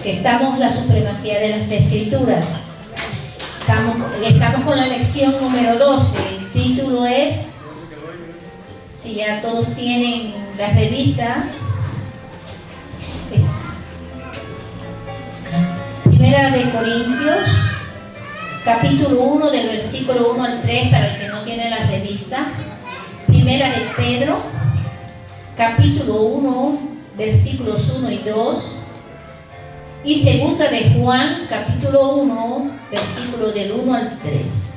que estamos la supremacía de las Escrituras. Estamos con la lección número 12. El título es, si ya todos tienen la revista, Primera de Corintios, capítulo 1, del versículo 1 al 3, para el que no tiene la revista. Primera de Pedro, capítulo 1, versículos 1 y 2. Y segunda de Juan, capítulo 1, versículo del 1 al 3.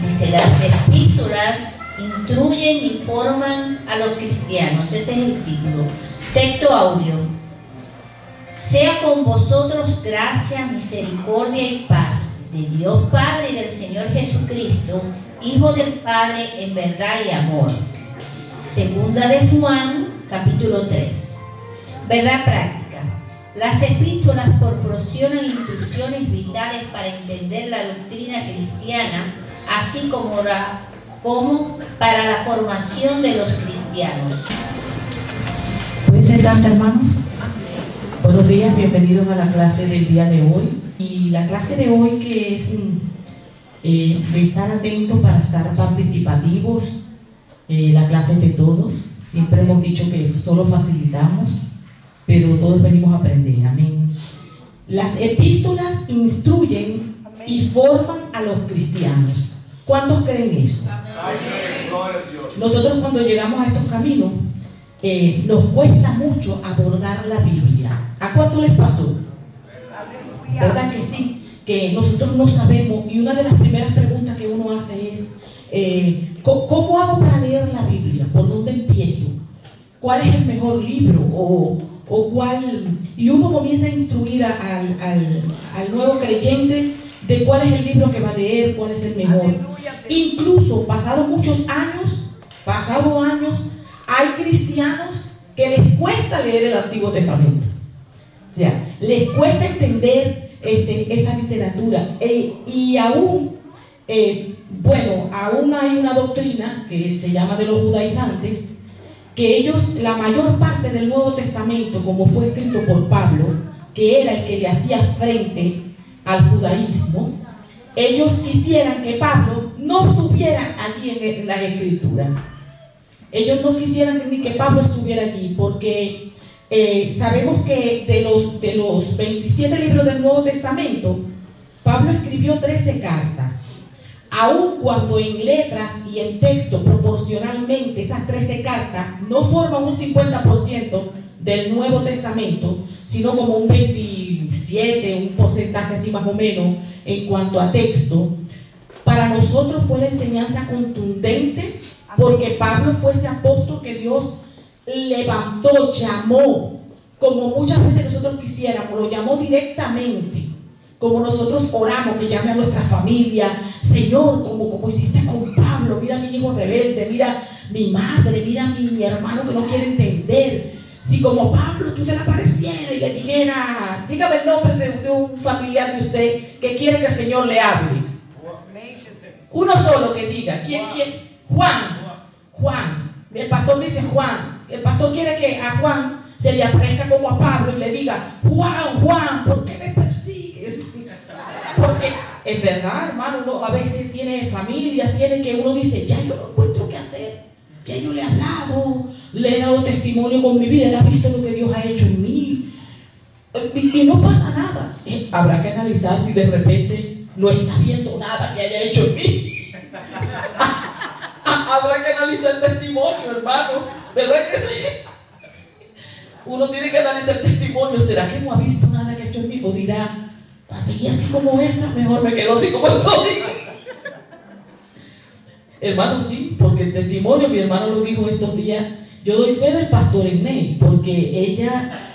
Dice, las epístolas instruyen y forman a los cristianos. Ese es el título. Texto audio. Sea con vosotros gracia, misericordia y paz de Dios Padre y del Señor Jesucristo, Hijo del Padre en verdad y amor. Segunda de Juan, capítulo 3. Verdad práctica. Las epístolas proporcionan instrucciones vitales para entender la doctrina cristiana, así como para la formación de los cristianos. ¿Pueden sentarse, hermano? Buenos días, bienvenidos a la clase del día de hoy. Y la clase de hoy, que es de estar atentos para estar participativos, la clase es de todos. Siempre hemos dicho que solo facilitamos, pero todos venimos a aprender. Amén. Las epístolas instruyen y forman a los cristianos. ¿Cuántos creen eso? Nosotros cuando llegamos a estos caminos, nos cuesta mucho abordar la Biblia. ¿A cuánto les pasó? ¿Verdad que sí? Que nosotros no sabemos, y una de las primeras preguntas que uno hace es, ¿cómo hago para leer la Biblia? ¿Por dónde empiezo? ¿Cuál es el mejor libro? ¿O cuál? Y uno comienza a instruir al nuevo creyente de cuál es el libro que va a leer, cuál es el mejor. Incluso, pasados años, hay cristianos que les cuesta leer el Antiguo Testamento. O sea, les cuesta entender esa literatura. Y aún hay una doctrina que se llama de los judaizantes, que ellos, la mayor parte del Nuevo Testamento, como fue escrito por Pablo, que era el que le hacía frente al judaísmo, ellos quisieran que Pablo no estuviera allí en las Escrituras. Ellos no quisieran ni que Pablo estuviera allí, porque sabemos que de los 27 libros del Nuevo Testamento, Pablo escribió 13 cartas. Aun cuando en letras y en texto proporcionalmente esas 13 cartas no forman un 50% del Nuevo Testamento, sino como un 27, un porcentaje así más o menos en cuanto a texto, para nosotros fue la enseñanza contundente, porque Pablo fue ese apóstol que Dios levantó, llamó, como muchas veces nosotros quisiéramos, lo llamó directamente. Como nosotros oramos, que llame a nuestra familia, Señor, como hiciste con Pablo, mira a mi hijo rebelde, mira mi madre, mira a mi hermano que no quiere entender. Si como Pablo tú te le apareciera y le dijera, dígame el nombre de un familiar de usted que quiere que el Señor le hable. Uno solo que diga, ¿quién? Juan. El pastor dice Juan. El pastor quiere que a Juan se le aparezca como a Pablo y le diga, Juan, ¿por qué me persigues? Porque es verdad, hermano, uno a veces tiene familias, tiene que uno dice, ya yo no encuentro qué hacer, ya yo le he hablado, le he dado testimonio con mi vida, él ha visto lo que Dios ha hecho en mí, y no pasa nada. Habrá que analizar si de repente no está viendo nada que haya hecho en mí. Habrá que analizar el testimonio, hermanos, ¿verdad que sí? Uno tiene que analizar el testimonio. ¿Será que no ha visto nada que ha hecho en mí? O dirá, a seguir así como esa, mejor me quedo así como estoy. Hermano, sí, porque el testimonio, mi hermano lo dijo estos días, yo doy fe del pastor Enney, porque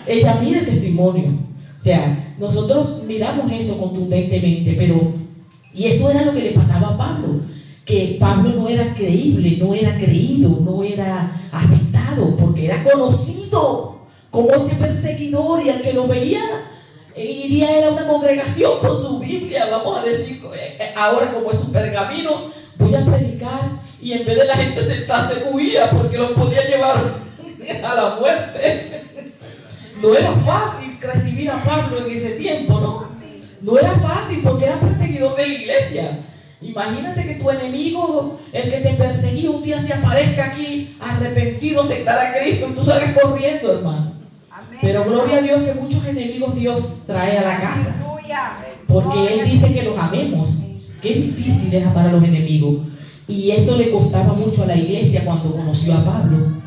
ella mira el testimonio. O sea, nosotros miramos eso contundentemente, y eso era lo que le pasaba a Pablo, que Pablo no era creíble, no era creído, no era aceptado, porque era conocido como ese perseguidor, y al que lo veía iría a una congregación con su Biblia, vamos a decir, ahora como es un pergamino, voy a predicar, y en vez de la gente sentarse huía porque los podía llevar a la muerte. No era fácil recibir a Pablo en ese tiempo, ¿no? No era fácil porque era perseguidor de la iglesia. Imagínate que tu enemigo, el que te perseguía, un día se aparezca aquí arrepentido, aceptar a Cristo y tú sales corriendo, hermano. Pero gloria a Dios que muchos enemigos Dios trae a la casa, porque Él dice que los amemos. Qué difícil es amar a los enemigos. Y eso le costaba mucho a la iglesia cuando conoció a Pablo.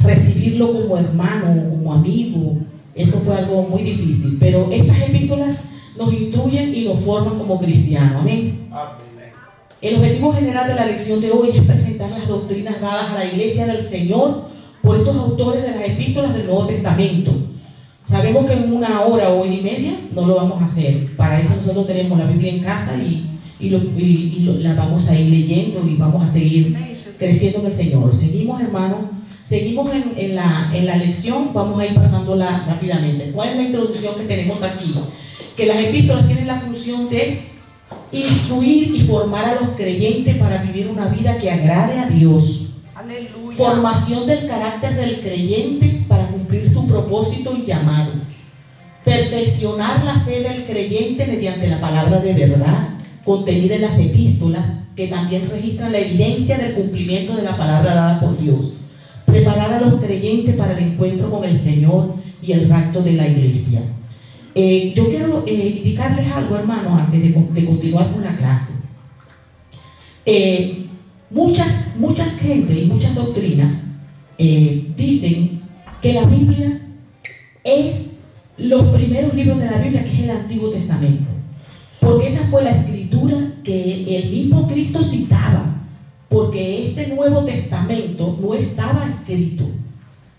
Recibirlo como hermano, como amigo, eso fue algo muy difícil. Pero estas epístolas nos instruyen y nos forman como cristianos. Amén. El objetivo general de la lección de hoy es presentar las doctrinas dadas a la iglesia del Señor por estos autores de las epístolas del Nuevo Testamento. Sabemos que en 1 hora o 1:30 no lo vamos a hacer. Para eso nosotros tenemos la Biblia en casa y la vamos a ir leyendo y vamos a seguir creciendo en el Señor. Seguimos, hermanos, seguimos en la lección. Vamos a ir pasándola rápidamente. ¿Cuál es la introducción que tenemos aquí? Que las epístolas tienen la función de instruir y formar a los creyentes para vivir una vida que agrade a Dios. Aleluya. Formación del carácter del creyente para cumplir su propósito y llamado. Perfeccionar la fe del creyente mediante la palabra de verdad contenida en las epístolas, que también registran la evidencia del cumplimiento de la palabra dada por Dios. Preparar a los creyentes para el encuentro con el Señor y el rapto de la iglesia. Yo quiero indicarles algo, hermano, antes de continuar con la clase. Muchas gente y muchas doctrinas dicen que la Biblia es los primeros libros de la Biblia, que es el Antiguo Testamento, porque esa fue la escritura que el mismo Cristo citaba, porque este Nuevo Testamento no estaba escrito.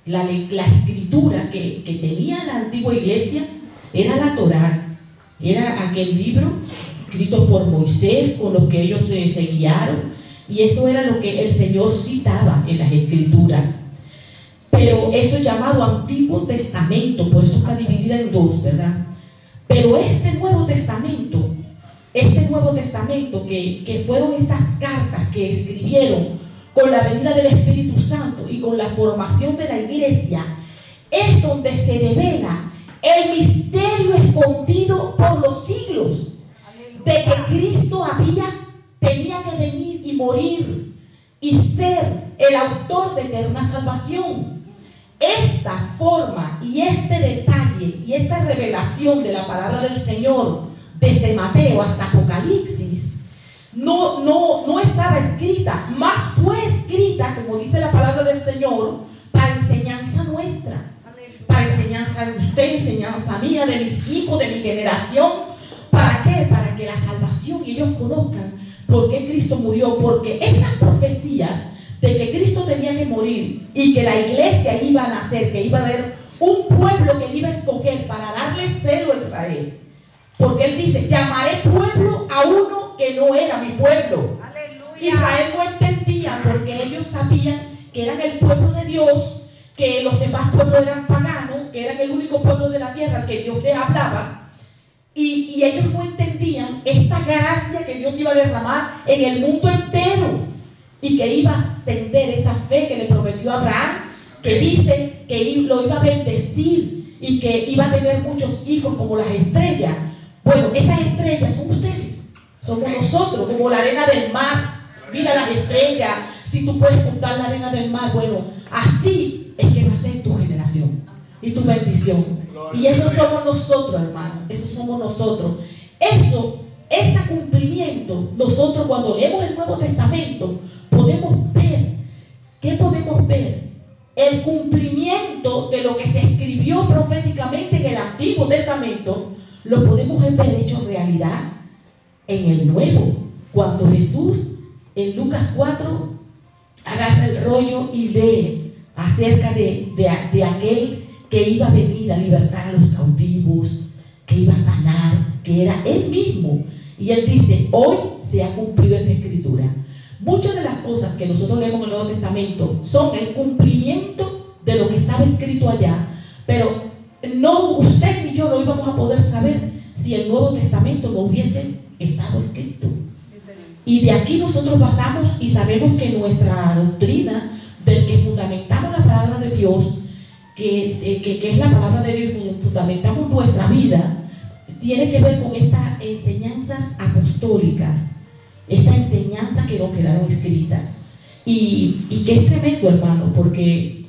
La escritura que tenía la antigua iglesia era la Torá, era aquel libro escrito por Moisés, con lo que ellos se guiaron, y eso era lo que el Señor citaba en las escrituras. Pero eso es llamado Antiguo Testamento, por eso está dividida en dos, ¿verdad? Pero este Nuevo Testamento, que fueron estas cartas que escribieron con la venida del Espíritu Santo y con la formación de la iglesia, es donde se devela el misterio escondido por los siglos de que Cristo tenía que venir y morir y ser el autor de eterna salvación. Esta forma y este detalle y esta revelación de la palabra del Señor desde Mateo hasta Apocalipsis no estaba escrita, más fue escrita, como dice la palabra del Señor, para enseñanza nuestra, para enseñanza de usted, enseñanza mía, de mis hijos, de mi generación. ¿Para qué? Para que la salvación y ellos conozcan por qué Cristo murió, porque esas profecías de que Cristo tenía que morir y que la iglesia iba a nacer, que iba a haber un pueblo que él iba a escoger para darle celo a Israel, porque él dice: llamaré pueblo a uno que no era mi pueblo. Aleluya. Israel no entendía, porque ellos sabían que eran el pueblo de Dios, que los demás pueblos eran paganos, que eran el único pueblo de la tierra al que Dios les hablaba, y ellos no entendían esta gracia que Dios iba a derramar en el mundo entero y que iba a extender esa fe que le prometió a Abraham, que dice que lo iba a bendecir y que iba a tener muchos hijos como las estrellas. Bueno, esas estrellas son ustedes, somos nosotros, como la arena del mar. Mira las estrellas, si tú puedes contar la arena del mar, bueno, así es que va a ser tu generación y tu bendición. Y eso somos nosotros, hermano, eso somos nosotros. Ese cumplimiento, nosotros cuando leemos el Nuevo Testamento podemos ver. ¿Qué podemos ver? El cumplimiento de lo que se escribió proféticamente en el Antiguo Testamento, lo podemos ver hecho realidad en el Nuevo, cuando Jesús en Lucas 4 agarra el rollo y lee acerca de aquel que iba a venir a libertar a los cautivos, que iba a sanar, que era él mismo. Y él dice: hoy se ha cumplido esta escritura. Muchas de las cosas que nosotros leemos en el Nuevo Testamento son el cumplimiento de lo que estaba escrito allá, pero no, usted ni yo no íbamos a poder saber si el Nuevo Testamento no hubiese estado escrito. Y de aquí nosotros pasamos y sabemos que nuestra doctrina, del que fundamentamos la palabra de Dios, que es la palabra de Dios y fundamentamos nuestra vida, tiene que ver con estas enseñanzas apostólicas, esta enseñanza que nos quedaron escritas. Y que es tremendo, hermano, porque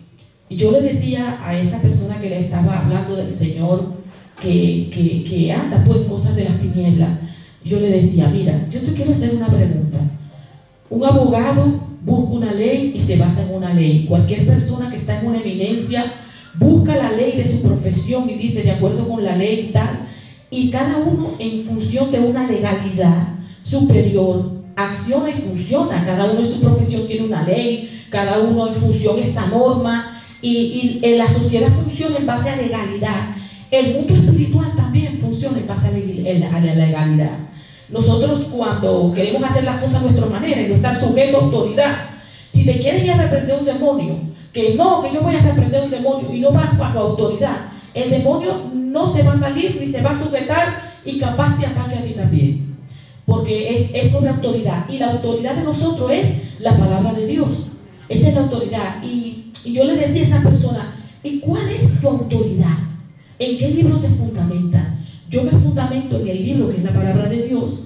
yo le decía a esta persona que le estaba hablando del Señor, que anda pues cosas de las tinieblas, yo le decía, mira, yo te quiero hacer una pregunta. Un abogado busca una ley y se basa en una ley. Cualquier persona que está en una eminencia busca la ley de su profesión y dice de acuerdo con la ley y tal, y cada uno en función de una legalidad superior acciona y funciona. Cada uno en su profesión tiene una ley, cada uno en función de esta norma, y en la sociedad funciona en base a legalidad. El mundo espiritual también funciona en base a la legalidad. Nosotros cuando queremos hacer las cosas a nuestra manera y no estar sujetos a autoridad, si te quieres ir a reprender un demonio, que yo voy a reprender un demonio y no vas bajo autoridad, el demonio no se va a salir ni se va a sujetar y capaz te ataque a ti también, porque es sobre autoridad, y la autoridad de nosotros es la palabra de Dios. Esta es la autoridad. Y yo le decía a esa persona, ¿y cuál es tu autoridad? ¿En qué libro te fundamentas? Yo me fundamento en el libro que es la palabra de Dios,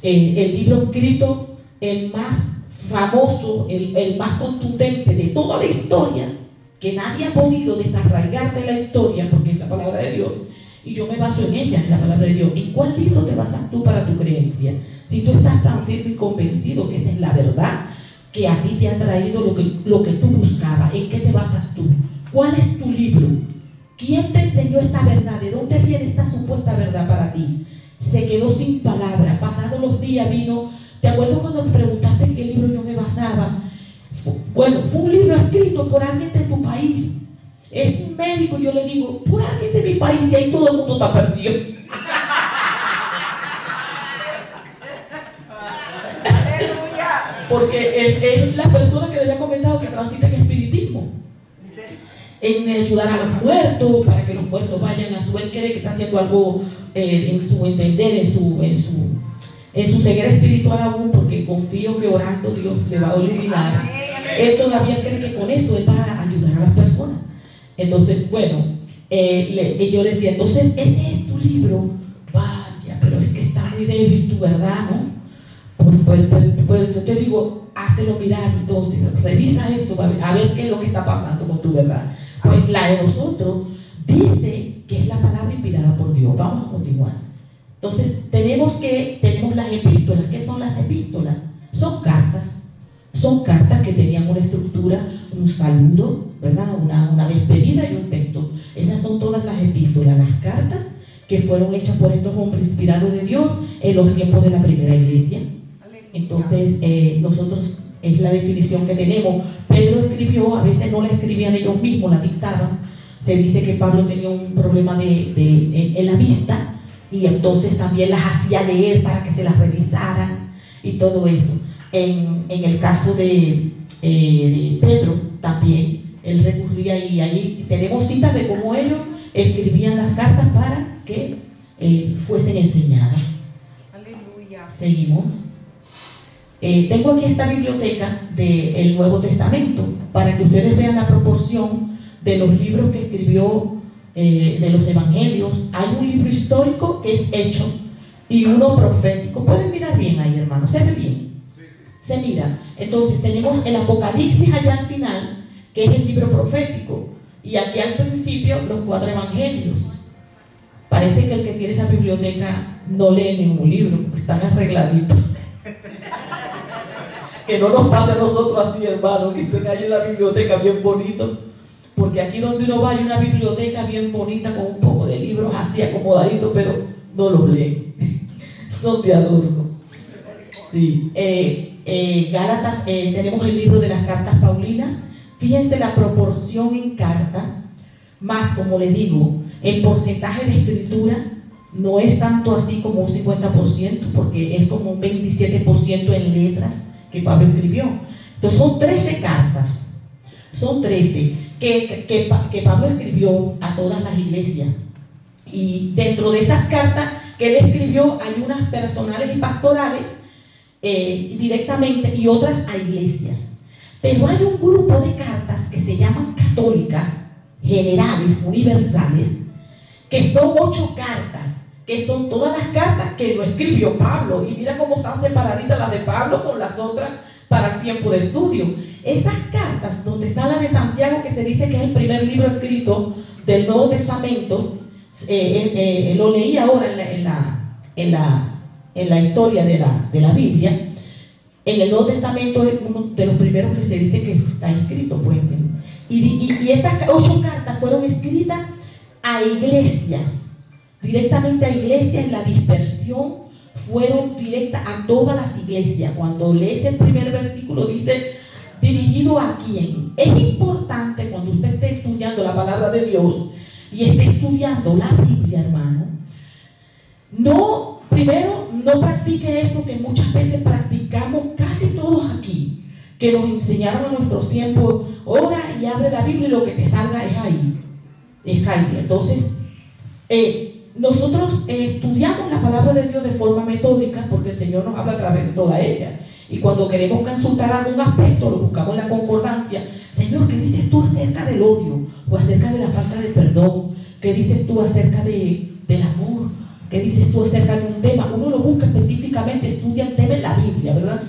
el libro escrito, el más famoso, el más contundente de toda la historia, que nadie ha podido desarraigar de la historia, porque es la palabra de Dios, y yo me baso en ella, en la palabra de Dios. ¿En cuál libro te basas tú para tu creencia? Si tú estás tan firme y convencido que esa es la verdad, que a ti te ha traído lo que tú buscabas, ¿en qué te basas tú? ¿Cuál es tu libro? ¿Quién te enseñó esta verdad? ¿De dónde viene esta supuesta verdad para ti? Se quedó sin palabras. Pasados los días vino. ¿Te acuerdas cuando me preguntaste en qué libro yo me basaba? Bueno, fue un libro escrito por alguien de tu país. Es un médico, yo le digo, por alguien de mi país, y ahí todo el mundo está perdido. Porque es la persona que le había comentado que transita en espiritismo, en ayudar a los muertos, para que los muertos vayan a su vez. Cree que está haciendo algo en su entender, en su ceguera espiritual aún, porque confío que orando Dios le va a iluminar. Él todavía cree que con eso él va a ayudar a las personas. Entonces, bueno, yo le decía, entonces ese es tu libro. Vaya, pero es que está muy débil tu verdad, ¿no? Pues yo te digo, háztelo mirar, entonces revisa eso a ver qué es lo que está pasando con tu verdad. Pues la de nosotros dice que es la palabra inspirada por Dios. Vamos a continuar. Entonces tenemos las epístolas. ¿Qué son las epístolas? Son cartas que tenían una estructura, un saludo, ¿verdad? Una despedida y un texto. Esas son todas las epístolas, las cartas que fueron hechas por estos hombres inspirados de Dios en los tiempos de la primera iglesia. Entonces, nosotros, es la definición que tenemos. Pedro escribió, a veces no la escribían ellos mismos, la dictaban. Se dice que Pablo tenía un problema en la vista, y entonces también las hacía leer para que se las revisaran y todo eso. En el caso de Pedro también, él recurría, y allí tenemos citas de cómo ellos escribían las cartas para que fuesen enseñadas. Aleluya. Seguimos. Tengo aquí esta biblioteca del Nuevo Testamento para que ustedes vean la proporción de los libros que escribió, de los evangelios. Hay un libro histórico que es Hecho y uno profético. Pueden mirar bien ahí, hermano, se ve bien, se mira. Entonces tenemos el Apocalipsis allá al final, que es el libro profético, y aquí al principio los 4 evangelios. Parece que el que tiene esa biblioteca no lee ningún libro, porque están arregladitos. Que no nos pase a nosotros así, hermano, que estén ahí en la biblioteca bien bonito, porque aquí donde uno va hay una biblioteca bien bonita con un poco de libros así acomodaditos, pero no los leen. Son de adorno. Sí. Gálatas, tenemos el libro de las cartas paulinas. Fíjense la proporción en carta, más, como les digo, el porcentaje de escritura no es tanto así como un 50%, porque es como un 27% en letras que Pablo escribió. Entonces son 13 cartas, son 13 que Pablo escribió a todas las iglesias, y dentro de esas cartas que él escribió hay unas personales y pastorales directamente, y otras a iglesias. Pero hay un grupo de cartas que se llaman católicas, generales, universales, que son 8 cartas, que son todas las cartas que lo escribió Pablo. Y mira cómo están separaditas las de Pablo con las otras para el tiempo de estudio. Esas cartas, donde está la de Santiago, que se dice que es el primer libro escrito del Nuevo Testamento, lo leí ahora en la historia de la Biblia. En el Nuevo Testamento es uno de los primeros que se dice que está escrito, pues. Y estas 8 cartas fueron escritas a iglesias, directamente a iglesias. En la dispersión fueron directas a todas las iglesias. Cuando lees el primer versículo dice, ¿dirigido a quién? Es importante cuando usted esté estudiando la palabra de Dios y esté estudiando la Biblia, hermano, primero, no practique eso que muchas veces practicamos casi todos aquí, que nos enseñaron en nuestros tiempos: ora y abre la Biblia y lo que te salga es ahí. Entonces, nosotros estudiamos la palabra de Dios de forma metódica, porque el Señor nos habla a través de toda ella. Y cuando queremos consultar algún aspecto, lo buscamos en la concordancia. Señor, ¿qué dices tú acerca del odio? O acerca de la falta de perdón. ¿Qué dices tú acerca del amor? ¿Qué dices tú acerca de un tema? Uno lo busca específicamente, estudia el tema en la Biblia, ¿verdad?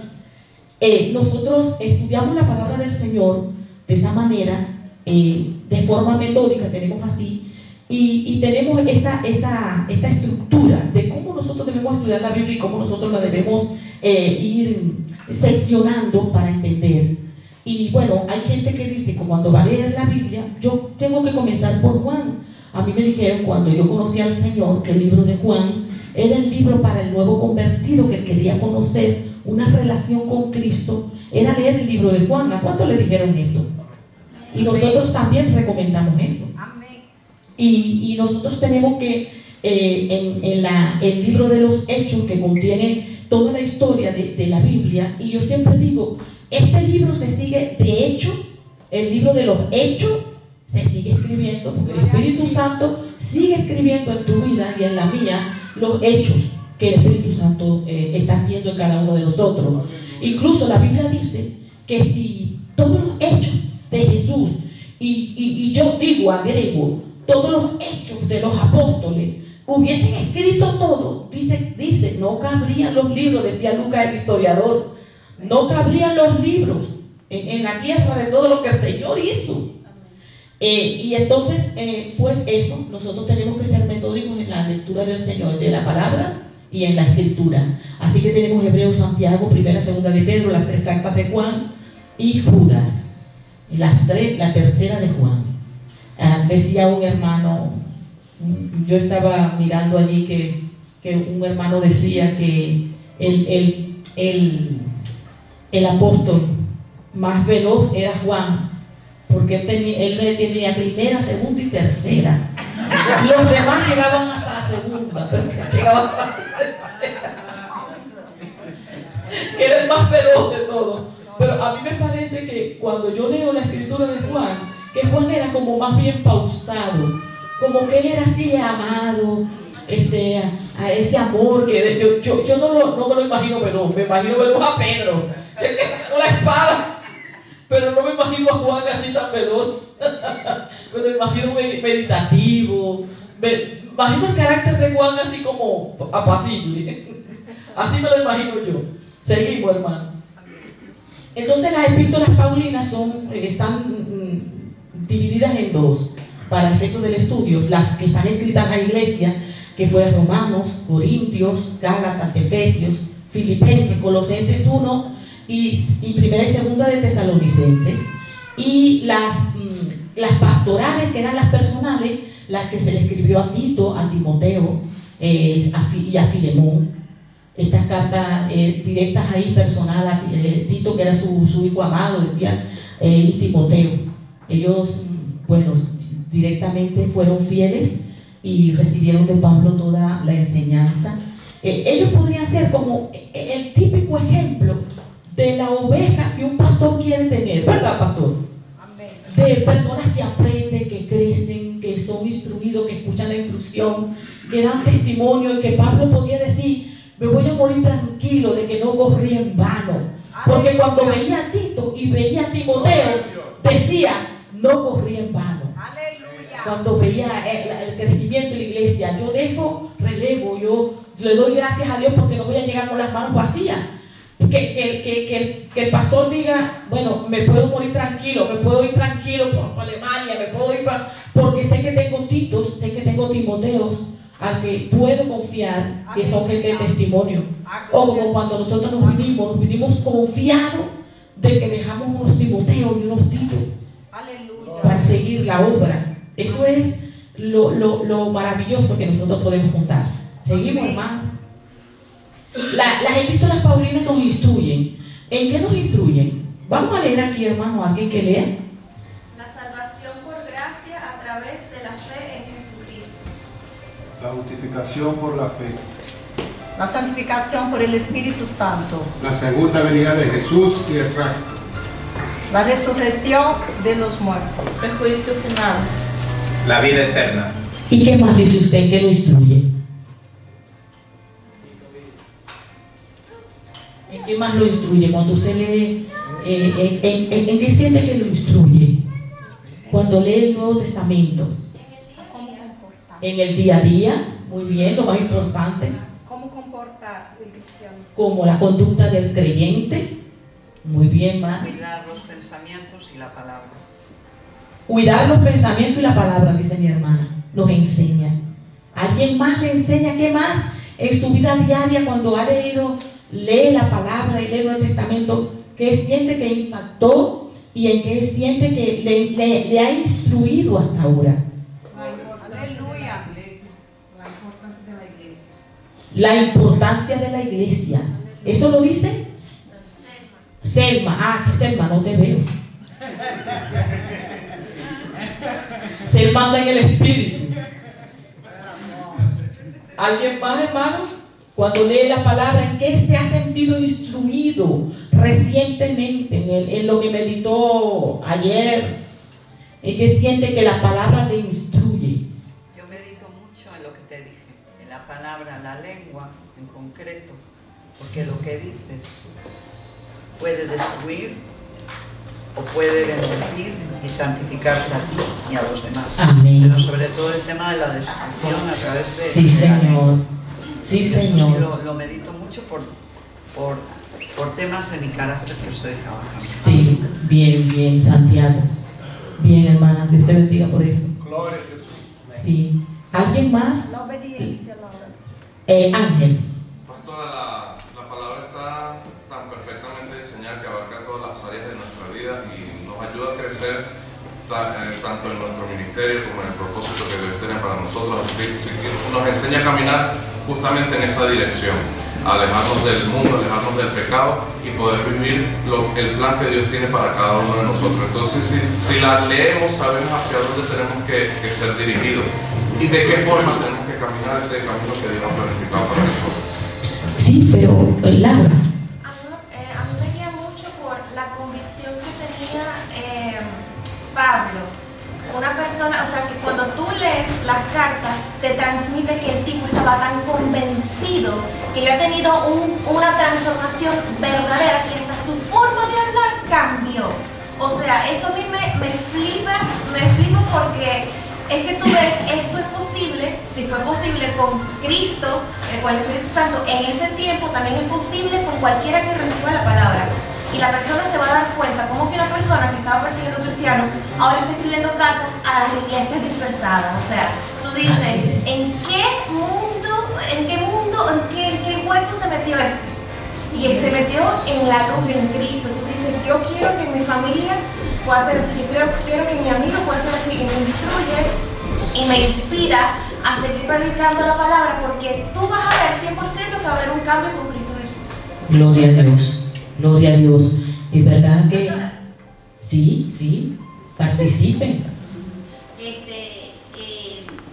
Nosotros estudiamos la palabra del Señor de esa manera, de forma metódica, tenemos así, y tenemos esta estructura de cómo nosotros debemos estudiar la Biblia y cómo nosotros la debemos ir seccionando para entender. Y bueno, hay gente que dice que cuando va a leer la Biblia, yo tengo que comenzar por Juan. A mí me dijeron, cuando yo conocí al Señor, que el libro de Juan era el libro para el nuevo convertido que quería conocer una relación con Cristo, era leer el libro de Juan. ¿A cuánto le dijeron eso? Y nosotros también recomendamos eso. Y nosotros tenemos que, el libro de los Hechos, que contiene toda la historia de la Biblia, y yo siempre digo, este libro se sigue, de hecho, el libro de los Hechos se sigue escribiendo, porque el Espíritu Santo sigue escribiendo en tu vida y en la mía los hechos que el Espíritu Santo está haciendo en cada uno de nosotros. Incluso la Biblia dice que si todos los hechos de Jesús, y yo digo, agrego, todos los hechos de los apóstoles hubiesen escrito todo, dice, no cabrían los libros, decía Lucas el historiador, no cabrían los libros en la tierra de todo lo que el Señor hizo. Y entonces, pues eso, nosotros tenemos que ser metódicos en la lectura del Señor, de la palabra y en la escritura. Así que tenemos Hebreos, Santiago, Primera, Segunda de Pedro, las 3 cartas de Juan y Judas, la tercera de Juan. Decía un hermano, yo estaba mirando allí que un hermano decía que el apóstol más veloz era Juan, porque él tenía primera, segunda y tercera. Los demás llegaban hasta la segunda, pero él llegaba hasta la tercera. Que era el más veloz de todos. Pero a mí me parece que cuando yo leo la escritura de Juan, que Juan era como más bien pausado, como que él era así amado, a ese amor que yo no me lo imagino, pero me imagino verlo a Pedro, el que sacó la espada. Pero no me imagino a Juan así tan veloz. Me lo imagino meditativo. Me imagino el carácter de Juan así como apacible. Así me lo imagino yo. Seguimos, hermano. Entonces las epístolas paulinas están divididas en 2 para efectos del estudio. Las que están escritas a la iglesia, que fue Romanos, Corintios, Gálatas, Efesios, Filipenses, Colosenses 1 y Primera y Segunda de Tesalonicenses, y las pastorales, que eran las personales, las que se le escribió a Tito, a Timoteo y a Filemón. Estas cartas directas ahí personal a Tito, que era su hijo amado, decían, y Timoteo. Ellos, bueno, directamente fueron fieles y recibieron de Pablo toda la enseñanza. Ellos podrían ser como el típico ejemplo de la oveja que un pastor quiere tener, ¿verdad, pastor? Amén. De personas que aprenden, que crecen, que son instruidos, que escuchan la instrucción, que dan testimonio, y que Pablo podía decir, me voy a morir tranquilo de que no corrí en vano. Porque cuando veía a Tito y veía a Timoteo, decía, no corrí en vano. cuando veía el crecimiento de la iglesia. Yo dejo relevo, yo le doy gracias a Dios porque no voy a llegar con las manos vacías. Que el pastor diga, bueno, me puedo morir tranquilo, me puedo ir tranquilo por Alemania, me puedo ir porque sé que tengo Titos, sé que tengo Timoteos, al que puedo confiar, que son gente de testimonio. O como cuando nosotros nos vinimos confiados de que dejamos unos Timoteos y unos Titos para seguir la obra. Eso es lo maravilloso que nosotros podemos juntar. Seguimos, hermano. Las epístolas paulinas nos instruyen. ¿En qué nos instruyen? Vamos a leer aquí, hermano, alguien que lea. La salvación por gracia a través de la fe en Jesucristo. La justificación por la fe. La santificación por el Espíritu Santo. La segunda venida de Jesús y el rapto. La resurrección de los muertos. El juicio final. La vida eterna. ¿Y qué más dice usted? ¿En qué lo instruye? ¿En qué más lo instruye? Cuando usted lee, ¿en qué siente que lo instruye? Cuando lee el Nuevo Testamento. En el día a día, muy bien, lo más importante. ¿Cómo comportar el cristiano? Como la conducta del creyente. Muy bien, ma. Cuidar los pensamientos y la palabra. Cuidar los pensamientos y la palabra, dice mi hermana, nos enseña. ¿Alguien más le enseña qué más? En su vida diaria, cuando ha leído, lee la palabra y lee el Nuevo Testamento, ¿qué siente que impactó y en qué siente que le ha instruido hasta ahora? Aleluya. La importancia de la iglesia. ¿Eso lo dice? Selma. Ah, que Selma, no te veo. Selma anda en el espíritu. ¿Alguien más, hermano? Cuando lee la palabra, ¿en qué se ha sentido instruido recientemente? En lo que meditó ayer. ¿En qué siente que la palabra le instruye? Yo medito mucho en lo que te dije, en la palabra, la lengua en concreto, porque lo que dices puede destruir o puede bendecir y santificarte a ti y a los demás. Amén. Pero sobre todo el tema de la destrucción a través de... Sí, Señor. Sí, Señor. Eso sí lo medito mucho por temas de mi carácter que estoy trabajando. Sí, bien, Santiago. Bien, hermana, Dios te bendiga por eso. Gloria a Jesús. Sí. ¿Alguien más? La obediencia, Laura. Ángel. Pastora, la palabra está tan perfectamente diseñada que abarca todas las áreas de nuestra vida y nos ayuda a crecer tanto en nuestro ministerio como en el propósito que Dios tiene para nosotros. Nos enseña a caminar justamente en esa dirección, a alejarnos del mundo, alejarnos del pecado y poder vivir el plan que Dios tiene para cada uno de nosotros. Entonces, si la leemos, sabemos hacia dónde tenemos que ser dirigidos y de qué forma tenemos que caminar ese camino que Dios ha planificado para nosotros. Sí, pero Laura. A mí me guía mucho por la convicción que tenía Pablo. Una persona, o sea, que cuando tú lees las cartas, te transmite que el tipo estaba tan convencido que le ha tenido una transformación verdadera, que hasta su forma de hablar cambió. O sea, eso a mí me flipa porque es que tú ves, esto es posible, si fue posible con Cristo, con el Espíritu Santo, en ese tiempo también es posible con cualquiera que reciba la palabra. Y la persona se va a dar cuenta como que una persona que estaba persiguiendo cristianos ahora está escribiendo cartas a las iglesias dispersadas. O sea, tú dices, ¿en qué hueco se metió esto? Y él se metió en la luz, en Cristo. Tú dices, yo quiero que mi familia pueda ser así, yo quiero que mi amigo pueda ser así, y me instruye y me inspira a seguir predicando la palabra, porque tú vas a ver 100% que va a haber un cambio con Cristo Jesús. Gloria a Dios. Gloria a Dios. Es verdad que sí, participen.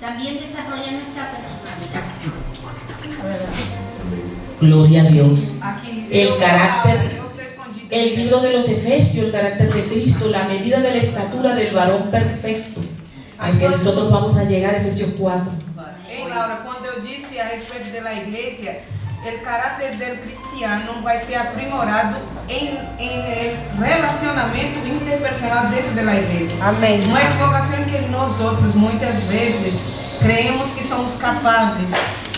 También desarrolla nuestra personalidad. Gloria a Dios. El carácter, el libro de los Efesios, el carácter de Cristo, la medida de la estatura del varón perfecto, al que nosotros vamos a llegar, Efesios 4. Laura, quando eu disse a respeito da igreja, el carácter del cristiano vai ser aprimorado en el relacionamento interpersonal dentro de la iglesia. Amém. Uma equivocação que nós outros muitas vezes creemos que somos capazes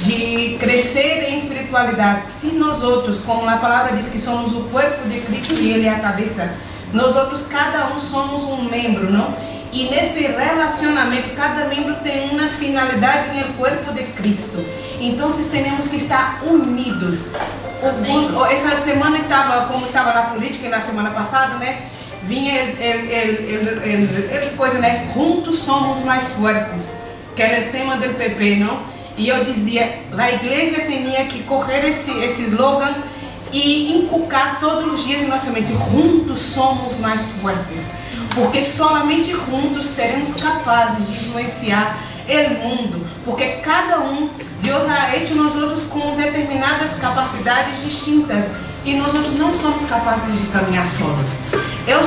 de crescer em espiritualidade. Se nós outros, como a palavra diz que somos o corpo de Cristo e Ele é a cabeça, nós outros cada um somos um membro, não? E nesse relacionamento cada membro tem uma finalidade no corpo de Cristo. Então temos que estar unidos. Essa semana como estava na política e na semana passada, né? Vinha coisa, né? Juntos somos mais fortes, que era o tema do PP, não? E eu dizia, a igreja tinha que correr esse slogan e inculcar todos os dias em nossa mente, juntos somos mais fortes, porque somente juntos seremos capazes de influenciar o mundo, porque cada um, Deus ha hecho nós outros com determinadas capacidades distintas e nós outros não somos capazes de caminhar solos. Eu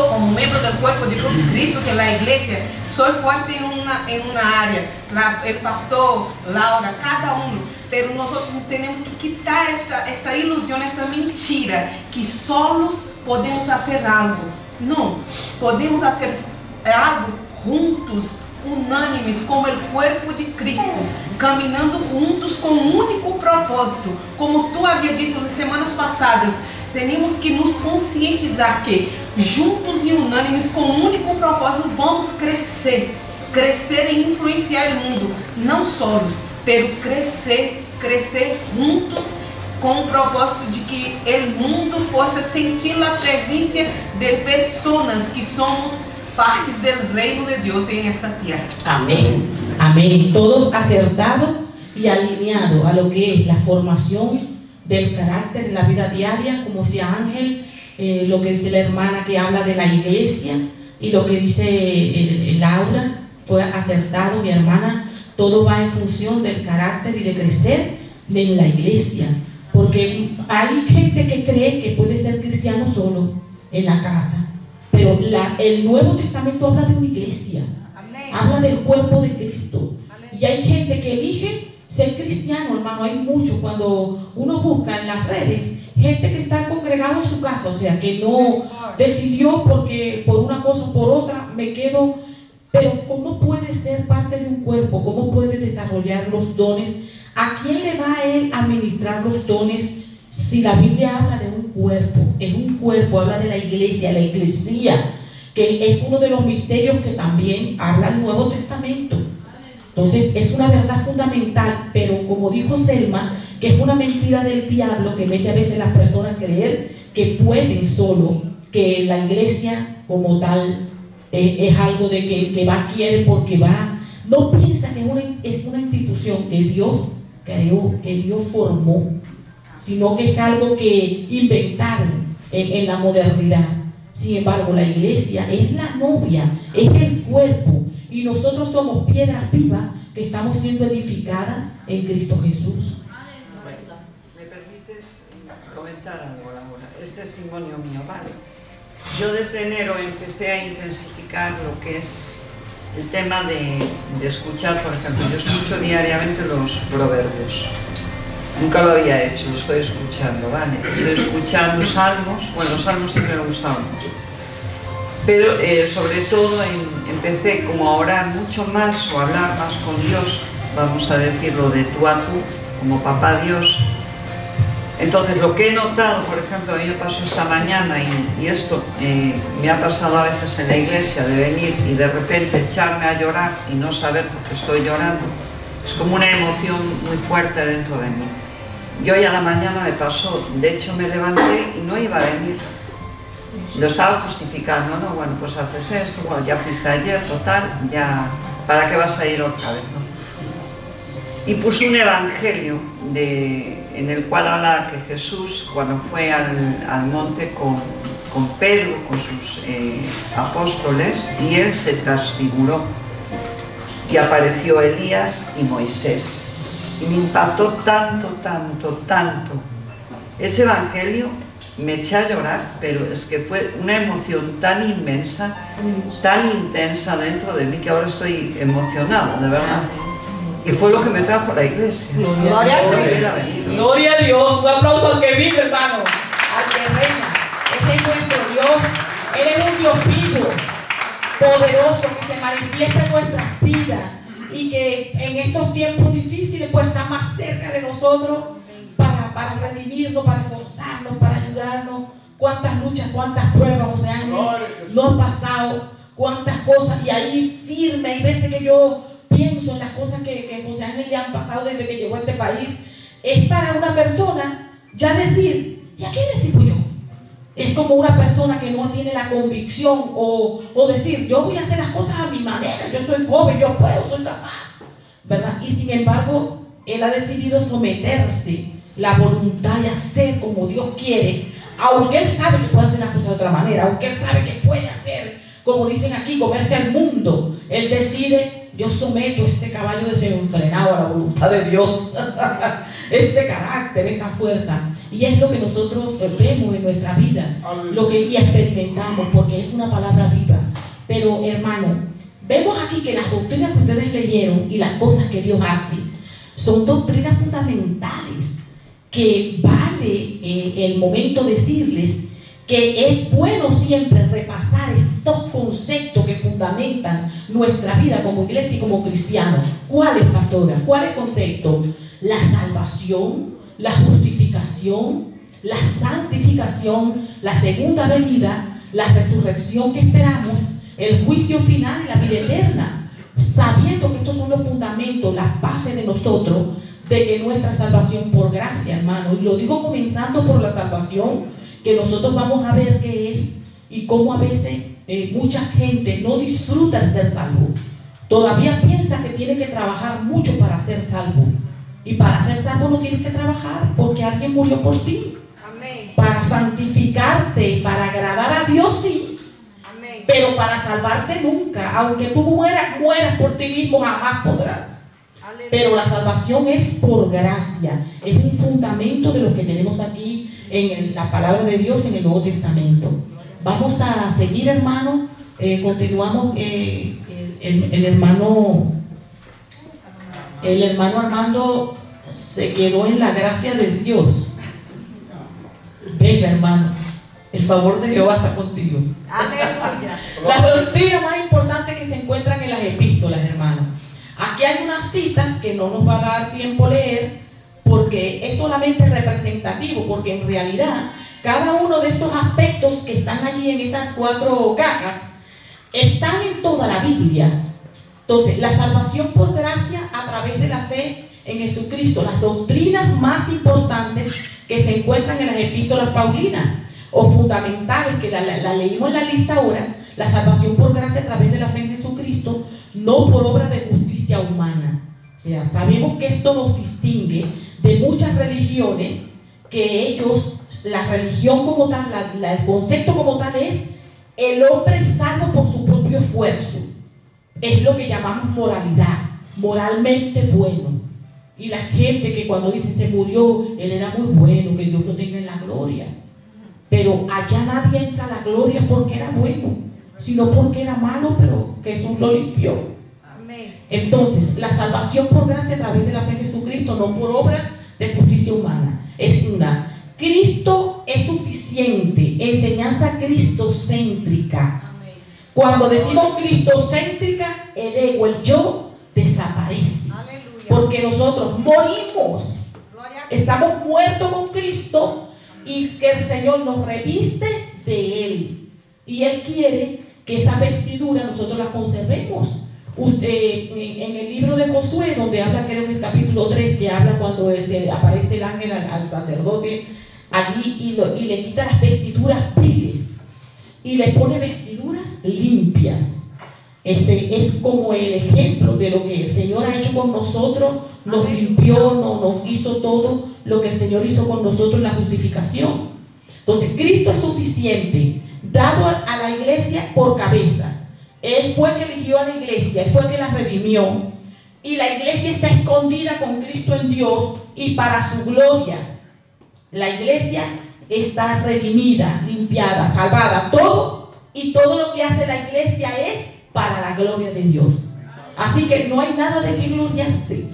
como membro do corpo de Cristo, que é a igreja, sou forte em uma área, o pastor, Laura, cada um, mas nós temos que quitar essa ilusão, essa mentira, que solos podemos fazer algo. Não, podemos fazer algo juntos, unânimes, como o corpo de Cristo, caminhando juntos com um único propósito, como tu havia dito nas semanas passadas. Temos que nos conscientizar que juntos e unânimes com um único propósito vamos crescer e influenciar o mundo, não solos, mas crescer juntos com o propósito de que o mundo possa sentir a presença de pessoas que somos partes do reino de Deus em esta terra. Amén, amén. Todo acertado y alineado a lo que es la formación del carácter en la vida diaria, como decía Ángel, lo que dice la hermana que habla de la iglesia y lo que dice Laura, fue acertado, mi hermana. Todo va en función del carácter y de crecer en la iglesia, porque hay gente que cree que puede ser cristiano solo en la casa, pero el Nuevo Testamento habla de una iglesia, habla del cuerpo de Cristo, y hay gente que elige ser cristiano, hermano. Hay mucho, cuando uno busca en las redes, gente que está congregada en su casa, o sea, que no decidió porque por una cosa o por otra me quedo. Pero ¿cómo puede ser parte de un cuerpo? ¿Cómo puede desarrollar los dones? ¿A quién le va a él administrar los dones? Si la Biblia habla de un cuerpo, es un cuerpo, habla de la iglesia, que es uno de los misterios que también habla el Nuevo Testamento. Entonces es una verdad fundamental, pero como dijo Selma, que es una mentira del diablo que mete a veces a las personas a creer que pueden solo, que la iglesia como tal es algo de que el que va quiere porque va. No piensa que es una institución que Dios creó, que Dios formó, sino que es algo que inventaron en la modernidad. Sin embargo, la iglesia es la novia, es el cuerpo, y nosotros somos piedras vivas que estamos siendo edificadas en Cristo Jesús. ¿Me permites comentar algo, Laura? Es testimonio mío, ¿vale? Yo desde enero empecé a intensificar lo que es el tema de escuchar, por ejemplo, yo escucho diariamente los proverbios. Nunca lo había hecho, lo estoy escuchando, ¿vale? Estoy escuchando salmos, bueno, los salmos siempre me gustaban mucho. Pero sobre todo empecé como a orar mucho más o a hablar más con Dios, vamos a decirlo de tú a tú, como papá Dios. Entonces lo que he notado, por ejemplo, a mí me pasó esta mañana y esto me ha pasado a veces en la iglesia, de venir y de repente echarme a llorar y no saber por qué estoy llorando. Es como una emoción muy fuerte dentro de mí. Y hoy a la mañana me pasó, de hecho me levanté y no iba a venir. Lo estaba justificando, ¿no? Bueno, pues haces esto, bueno, ya fuiste ayer, total, ya, ¿para qué vas a ir otra vez, no? Y puse un evangelio en el cual habla que Jesús, cuando fue al monte con Pedro, con sus apóstoles, y él se transfiguró. Y apareció Elías y Moisés. Y me impactó tanto, tanto, tanto. Ese evangelio me eché a llorar, pero es que fue una emoción tan inmensa, tan intensa dentro de mí, que ahora estoy emocionado, de verdad. que fue lo que me trajo a la iglesia. Gloria a Dios. Hubiera venido. Gloria a Dios. Un aplauso al que vive, hermano. Al que reina. Ese es nuestro Dios. Él es un Dios vivo, poderoso, que se manifiesta en nuestras vidas y que en estos tiempos difíciles pues está más cerca de nosotros para redimirnos, para esforzarnos, para ayudarnos. Cuántas luchas, cuántas pruebas José Ángel no han pasado, cuántas cosas, y ahí firme. Hay veces que yo pienso en las cosas que José Ángel le han pasado desde que llegó a este país. Es para una persona ya decir, ¿y a quién le sirvo yo? Es como una persona que no tiene la convicción o decir, yo voy a hacer las cosas a mi manera, yo soy joven, yo puedo, soy capaz, ¿verdad? Y sin embargo, él ha decidido someterse la voluntad y hacer como Dios quiere, aunque él sabe que puede hacer las cosas de otra manera, aunque él sabe que puede hacer, como dicen aquí, comerse al mundo. Él decide, yo someto este caballo desenfrenado a la voluntad de Dios, este carácter, esta fuerza. Y es lo que nosotros vemos en nuestra vida, y experimentamos, porque es una palabra viva. Pero hermano, vemos aquí que las doctrinas que ustedes leyeron y las cosas que Dios hace son doctrinas fundamentales, que vale el momento decirles que es bueno siempre repasar estos conceptos que fundamentan nuestra vida como iglesia y como cristianos. ¿Cuáles, pastora? ¿Cuáles conceptos? La salvación, la justificación, la santificación, la segunda venida, la resurrección que esperamos, el juicio final y la vida eterna, sabiendo que estos son los fundamentos, las bases de nosotros, de que nuestra salvación por gracia, hermano, y lo digo comenzando por la salvación, que nosotros vamos a ver qué es y cómo a veces mucha gente no disfruta el ser salvo. Todavía piensa que tiene que trabajar mucho para ser salvo. Y para ser salvo no tienes que trabajar, porque alguien murió por ti. Amén. Para santificarte, para agradar a Dios, sí. Amén. Pero para salvarte nunca. Aunque tú mueras por ti mismo, jamás podrás. Aleluya. Pero la salvación es por gracia. Es un fundamento de lo que tenemos aquí en la palabra de Dios en el Nuevo Testamento. Vamos a seguir, hermano. Continuamos. El hermano Armando se quedó en la gracia de Dios. Venga, hermano, el favor de Jehová está contigo. Aleluya. Las doctrinas más importantes que se encuentran en las epístolas, hermano. Aquí hay unas citas que no nos va a dar tiempo a leer, porque es solamente representativo, porque en realidad cada uno de estos aspectos que están allí en esas 4 cajas están en toda la Biblia. Entonces, la salvación por gracia a través de la fe en Jesucristo, las doctrinas más importantes que se encuentran en las epístolas paulinas o fundamentales, que la leímos en la lista ahora, la salvación por gracia a través de la fe en Jesucristo, no por obra de justicia humana. O sea, sabemos que esto nos distingue de muchas religiones, que ellos, la religión como tal, el concepto como tal es el hombre salvo por su propio esfuerzo. Es lo que llamamos moralidad, moralmente bueno. Y la gente que cuando dicen se murió, él era muy bueno, que Dios lo tenga en la gloria. Pero allá nadie entra a la gloria porque era bueno, sino porque era malo, pero que Jesús lo limpió. Amén. Entonces, la salvación por gracia a través de la fe en Jesucristo, no por obra de justicia humana. Es una. Cristo es suficiente, enseñanza cristocéntrica. Cuando decimos cristocéntrica, el ego, el yo, desaparece. Aleluya. Porque nosotros morimos. Gloria a Dios. Estamos muertos con Cristo y que el Señor nos reviste de Él. Y Él quiere que esa vestidura nosotros la conservemos. Usted, en el libro de Josué, donde habla, creo que es el capítulo 3, que habla cuando aparece el ángel al sacerdote allí y le quita las vestiduras viles y le pone vestiduras limpias. Es como el ejemplo de lo que el Señor ha hecho con nosotros. Nos limpió, nos hizo todo lo que el Señor hizo con nosotros en la justificación. Entonces, Cristo es suficiente, dado a la iglesia por cabeza. Él fue el que eligió a la iglesia, Él fue el que la redimió. Y la iglesia está escondida con Cristo en Dios y para su gloria. La iglesia está redimida, limpiada, salvada, todo. Y todo lo que hace la iglesia es para la gloria de Dios. Así que no hay nada de qué gloriarse,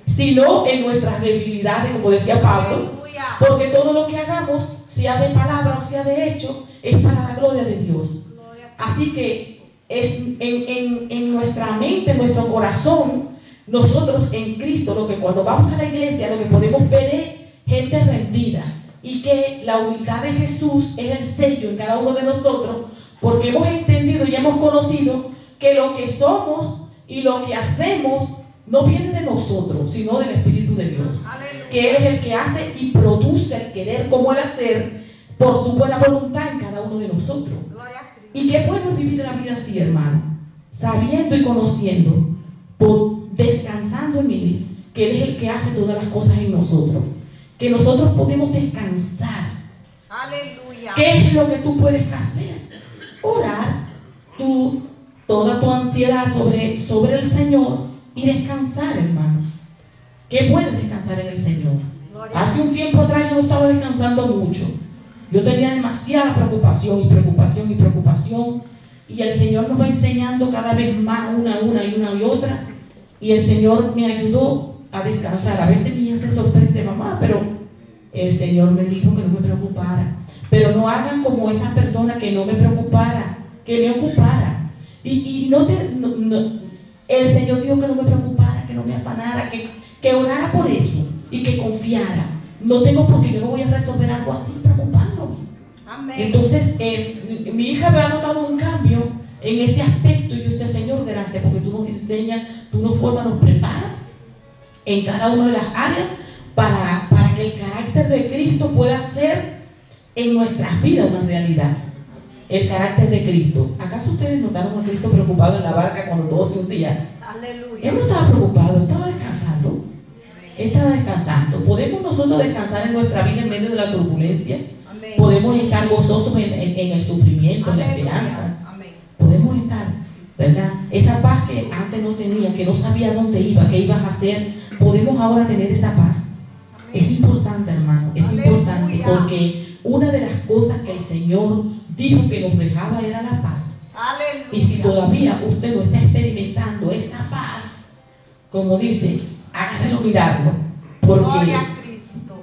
sino en nuestras debilidades, como decía Pablo, porque todo lo que hagamos, sea de palabra o sea de hecho, es para la gloria de Dios. Así que es en nuestra mente, en nuestro corazón, nosotros en Cristo, lo que cuando vamos a la iglesia, lo que podemos ver es gente rendida, y que la humildad de Jesús es el sello en cada uno de nosotros, porque hemos entendido y hemos conocido que lo que somos y lo que hacemos no viene de nosotros, sino del Espíritu de Dios. Aleluya. Que Él es el que hace y produce el querer como el hacer por su buena voluntad en cada uno de nosotros. Y qué bueno vivir la vida así, hermano, sabiendo y conociendo, descansando en Él, que Él es el que hace todas las cosas en nosotros, que nosotros podemos descansar. Aleluya. ¿Qué es lo que tú puedes hacer? Orar toda tu ansiedad sobre el Señor y descansar, hermano. Qué bueno descansar en el Señor. Hace un tiempo atrás yo no estaba descansando mucho. Yo tenía demasiada preocupación y el Señor nos va enseñando cada vez más una y otra, y el Señor me ayudó a descansar. A veces mi hija se sorprende, mamá, pero el Señor me dijo que no me preocupara. Pero no hagan como esas personas, que no me preocupara, que me ocupara. El Señor dijo que no me preocupara, que no me afanara, que orara por eso y que confiara. No tengo por qué, yo no voy a resolver algo así preocupándome. Amén. Entonces, mi hija me ha notado un cambio en ese aspecto, y yo sé, Señor, gracias, porque tú nos enseñas, tú nos formas, nos preparas en cada una de las áreas para que el carácter de Cristo pueda ser en nuestras vidas una realidad. El carácter de Cristo. ¿Acaso ustedes notaron a Cristo preocupado en la barca cuando todos se hundían? Aleluya. Él no estaba preocupado, estaba descansando. Estaba descansando. ¿Podemos nosotros descansar en nuestra vida en medio de la turbulencia? Amén. Podemos estar gozosos en el sufrimiento, en la esperanza. Amén. Podemos estar, ¿verdad? Esa paz que antes no tenía, que no sabía dónde iba, qué ibas a hacer, podemos ahora tener esa paz. Amén. Es importante, hermano, es importante, porque una de las cosas que el Señor dijo que nos dejaba era la paz. Aleluya. Y si todavía usted no está experimentando esa paz, como dice, hágaselo mirarlo, porque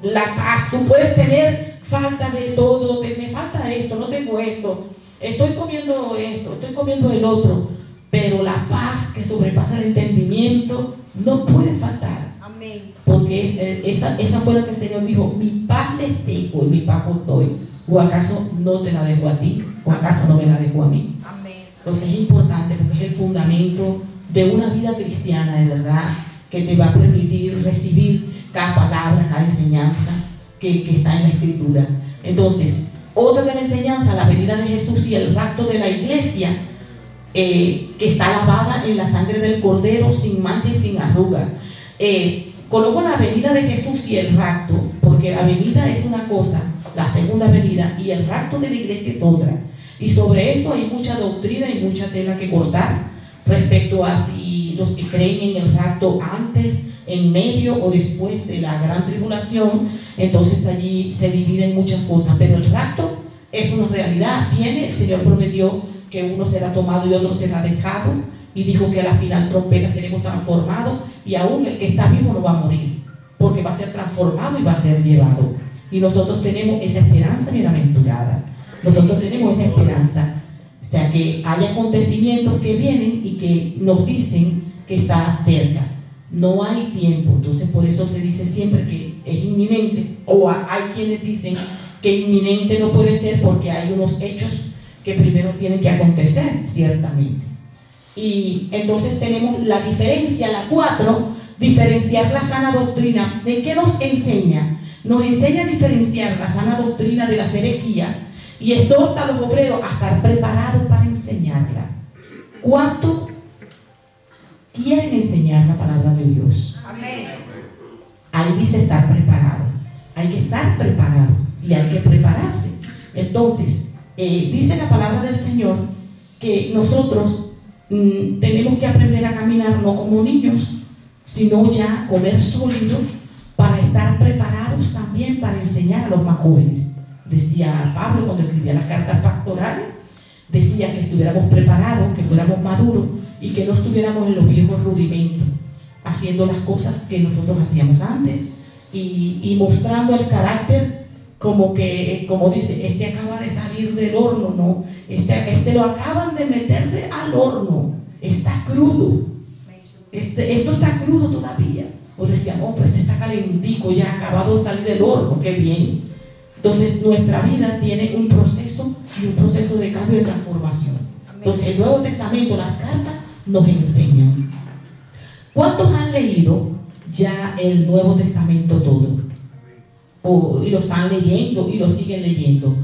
la paz, tú puedes tener falta de todo, me falta esto, no tengo esto, estoy comiendo esto, estoy comiendo el otro, pero la paz que sobrepasa el entendimiento no puede faltar. Amén. Porque esa fue la que el Señor dijo: mi paz les dejo y mi paz os doy. ¿O acaso no te la dejo a ti? ¿O acaso no me la dejo a mí? Amén. Entonces es importante, porque es el fundamento de una vida cristiana de verdad, que te va a permitir recibir cada palabra, cada enseñanza que está en la Escritura. Entonces, otra de la enseñanza, la venida de Jesús y el rapto de la iglesia, que está lavada en la sangre del Cordero, sin mancha y sin arruga. Coloco la venida de Jesús y el rapto, porque la venida es una cosa, la segunda venida, y el rapto de la iglesia es otra. Y sobre esto hay mucha doctrina y mucha tela que cortar respecto a si los que creen en el rapto antes, en medio o después de la gran tribulación. Entonces allí se dividen muchas cosas, pero el rapto es una realidad. Viene, el Señor prometió que uno será tomado y otro será dejado, y dijo que a la final trompeta seremos transformados, y aún el que está vivo no va a morir, porque va a ser transformado y va a ser llevado. Y nosotros tenemos esa esperanza bienaventurada. Nosotros tenemos esa esperanza. O sea, que hay acontecimientos que vienen y que nos dicen que está cerca. No hay tiempo. Entonces, por eso se dice siempre que es inminente. O hay quienes dicen que inminente no puede ser, porque hay unos hechos que primero tienen que acontecer, ciertamente. Y entonces tenemos la diferencia, la 4, diferenciar la sana doctrina. ¿De qué nos enseña? Nos enseña a diferenciar la sana doctrina de las herejías, y exhorta a los obreros a estar preparados para enseñarla. ¿Cuánto quieren enseñar la palabra de Dios? Amén. Ahí dice estar preparado. Hay que estar preparado y hay que prepararse. Entonces, dice la palabra del Señor que nosotros tenemos que aprender a caminar no como niños, sino ya comer sólido, para estar preparados también para enseñar a los más jóvenes. Decía Pablo cuando escribía las cartas pastorales, decía que estuviéramos preparados, que fuéramos maduros y que no estuviéramos en los viejos rudimentos, haciendo las cosas que nosotros hacíamos antes y mostrando el carácter como que, como dice, este acaba de salir del horno, no, este lo acaban de meter al horno, está crudo, esto está crudo todavía. O decían, oh, pues está calentico, ya acabado de salir del horno, qué bien. Entonces nuestra vida tiene un proceso y un proceso de cambio y de transformación. Entonces el Nuevo Testamento, las cartas, nos enseñan. ¿Cuántos han leído ya el Nuevo Testamento todo? Y lo están leyendo y lo siguen leyendo.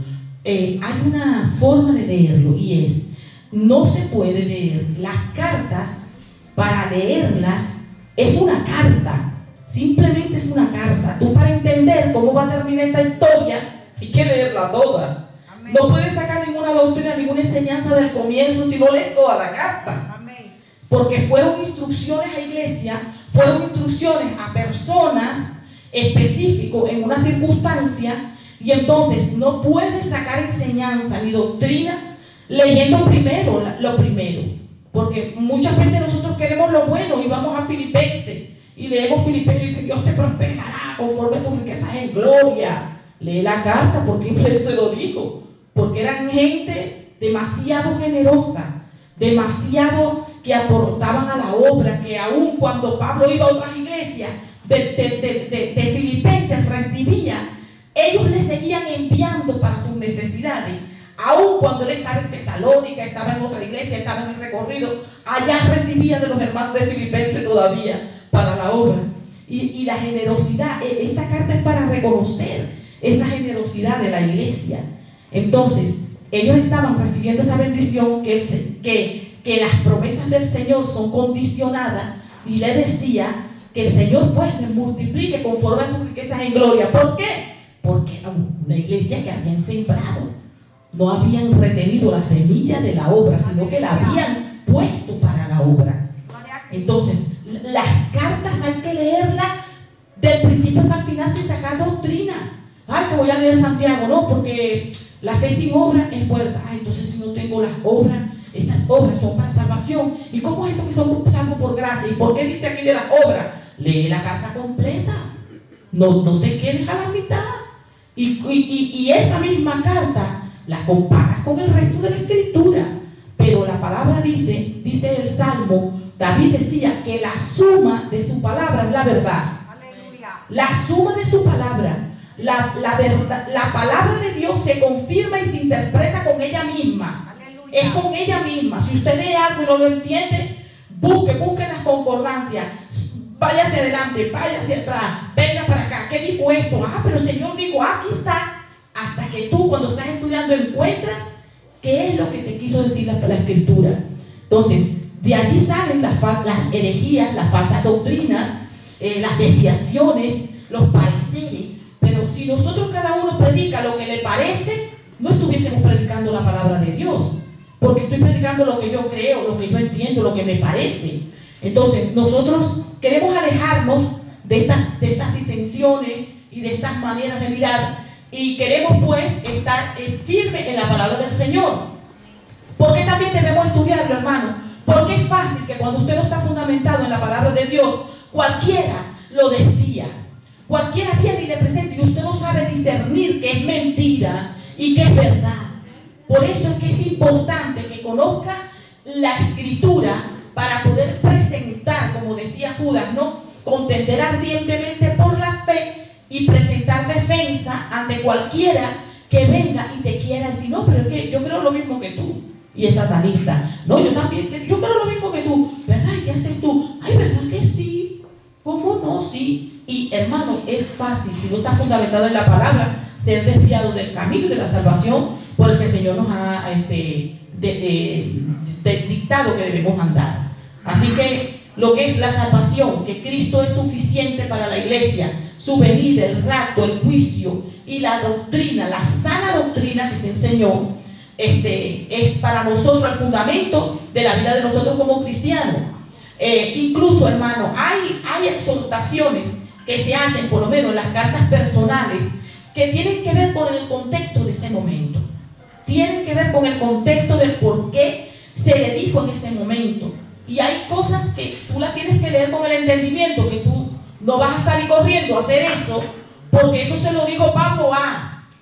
Hay una forma de leerlo y es, no se puede leer las cartas para leerlas. Es una carta, simplemente es una carta. Tú, para entender cómo va a terminar esta historia, hay que leerla toda. Amén. No puedes sacar ninguna doctrina, ninguna enseñanza del comienzo si no lees toda la carta. Amén. Porque fueron instrucciones a iglesia, fueron instrucciones a personas específicos en una circunstancia, y entonces no puedes sacar enseñanza ni doctrina leyendo primero lo primero. Porque muchas veces nosotros queremos lo bueno y vamos a Filipenses y leemos Filipenses y dice, Dios te prosperará conforme a tus riquezas en gloria. Lee la carta porque Él se lo dijo. Porque eran gente demasiado generosa, demasiado que aportaban a la obra, que aun cuando Pablo iba a otras iglesias de Filipenses recibía, ellos le seguían enviando para sus necesidades. Aún cuando él estaba en Tesalónica, estaba en otra iglesia, estaba en el recorrido, allá recibía de los hermanos de Filipenses todavía para la obra. Y la generosidad, esta carta es para reconocer esa generosidad de la iglesia. Entonces, ellos estaban recibiendo esa bendición que las promesas del Señor son condicionadas, y le decía que el Señor pues les multiplique conforme a sus riquezas en gloria. ¿Por qué? Porque era una iglesia que habían sembrado. No habían retenido la semilla de la obra, sino que la habían puesto para la obra. Entonces, las cartas hay que leerlas del principio hasta el final sin sacar doctrina. Ay, que voy a leer Santiago, no, porque la fe sin obra es muerta. Ay, entonces si no tengo las obras, estas obras son para salvación. ¿Y cómo es esto que somos salvos por gracia? ¿Y por qué dice aquí de las obras? Lee la carta completa. No te quedes a la mitad. Y esa misma carta la comparas con el resto de la escritura, pero la palabra dice el Salmo, David decía que la suma de su palabra es la verdad. Aleluya. La suma de su palabra, la verdad, la palabra de Dios se confirma y se interpreta con ella misma. Aleluya. Es con ella misma. Si usted lee algo y no lo entiende, busque las concordancias, vaya hacia adelante, vaya hacia atrás, venga para acá. ¿Qué dijo esto? Pero el Señor dijo, aquí está. Hasta que tú, cuando estás estudiando, encuentras qué es lo que te quiso decir la escritura. Entonces, de allí salen las herejías, las falsas doctrinas, las desviaciones, los pareceres. Pero si nosotros cada uno predica lo que le parece, no estuviésemos predicando la palabra de Dios. Porque estoy predicando lo que yo creo, lo que yo entiendo, lo que me parece. Entonces, nosotros queremos alejarnos de estas disensiones y de estas maneras de mirar. Y queremos pues estar firmes en la palabra del Señor. Porque también debemos estudiarlo, hermano. Porque es fácil que cuando usted no está fundamentado en la palabra de Dios, cualquiera lo desvía. Cualquiera viene y le presenta y usted no sabe discernir qué es mentira y qué es verdad. Por eso es que es importante que conozca la escritura para poder presentar, como decía Judas, ¿no? Contender ardientemente por la fe y presentar defensa ante cualquiera que venga y te quiera decir, no, pero es que yo creo lo mismo que tú. Y es satanista. No, yo también, yo creo lo mismo que tú. ¿Verdad? ¿Y qué haces tú? Ay, ¿verdad que sí? ¿Cómo no? Sí. Y hermano, es fácil, si no está fundamentado en la palabra, ser desviado del camino de la salvación por el que el Señor nos ha dictado que debemos andar. Así que lo que es la salvación, que Cristo es suficiente para la iglesia, su venida, el rapto, el juicio y la doctrina, la sana doctrina que se enseñó, es para nosotros el fundamento de la vida de nosotros como cristianos. Incluso, hermano, hay exhortaciones que se hacen, por lo menos en las cartas personales, que tienen que ver con el contexto de ese momento. Tienen que ver con el contexto del por qué se le dijo en ese momento. Y hay cosas que tú las tienes que leer con el entendimiento, que tú no vas a salir corriendo a hacer eso, porque eso se lo dijo Pablo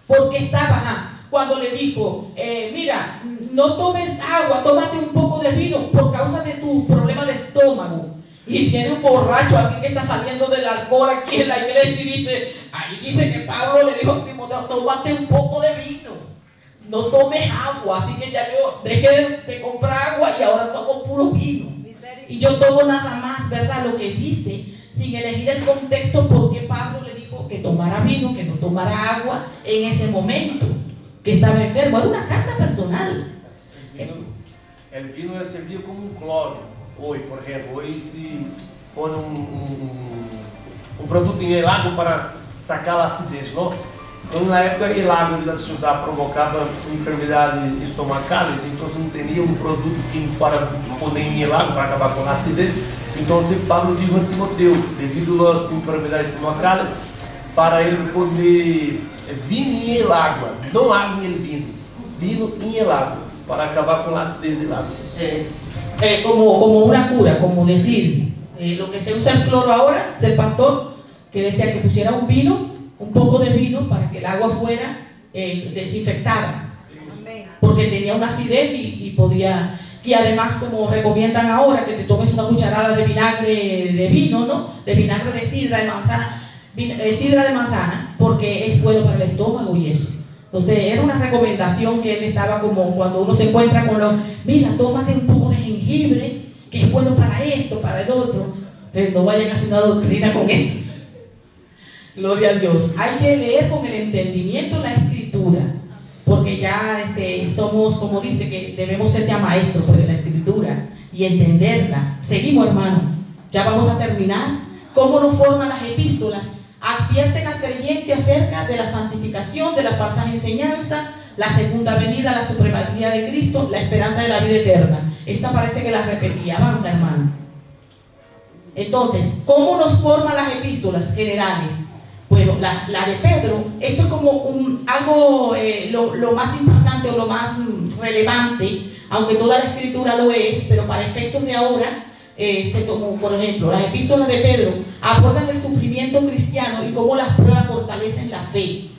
porque estaba cuando le dijo, mira, no tomes agua, tómate un poco de vino por causa de tu problema de estómago. Y viene un borracho aquí que está saliendo del alcohol aquí en la iglesia y dice, ahí dice que Pablo le dijo a Timoteo, tómate un poco de vino, no tomes agua, así que ya yo dejé de comprar agua y ahora tomo puro vino. Y yo tomo nada más, ¿verdad? Lo que dice, sin elegir el contexto, porque Pablo le dijo que tomara vino, que no tomara agua en ese momento, que estaba enfermo. Era una carta personal. El vino é servido como um cloro. Hoje, por exemplo, hoje se põe um produto em elago para sacar a acidez, não? Então, na época, elago da ciudad provocava enfermidades estomacales, então não teria um produto que para poner em elago para acabar com a acidez. Então, Pablo dijo a Timoteo, devido às enfermidades estomacales, para ele poder vino em el agua, não água em el vino, vino em el agua, para acabar con la acidez del agua. Como una cura, como decir, lo que se usa el cloro ahora, es el pastor que decía que pusiera un vino, un poco de vino, para que el agua fuera desinfectada, porque tenía una acidez y podía, y además como recomiendan ahora que te tomes una cucharada de vinagre de vino, ¿no? De vinagre de sidra de manzana, porque es bueno para el estómago y eso. Entonces era una recomendación que él estaba como cuando uno se encuentra con los, mira, tómate un poco de jengibre, que es bueno para esto, para el otro. Entonces no vayan a hacer una doctrina con eso. Gloria a Dios. Hay que leer con el entendimiento la escritura, porque ya somos, como dice, que debemos ser ya maestros de la escritura y entenderla. Seguimos, hermano. Ya vamos a terminar. ¿Cómo nos forman las epístolas? Advierten al creyente acerca de la santificación, de las falsas enseñanzas, la segunda venida, la supremacía de Cristo, la esperanza de la vida eterna. Esta parece que la repetía. Avanza, hermano. Entonces, ¿cómo nos forman las epístolas generales? Bueno, la de Pedro, esto es como algo, lo más impactante o lo más relevante, aunque toda la escritura lo es, pero para efectos de ahora, se tomó, por ejemplo, las epístolas de Pedro abordan el sufrimiento cristiano y cómo las pruebas fortalecen la fe.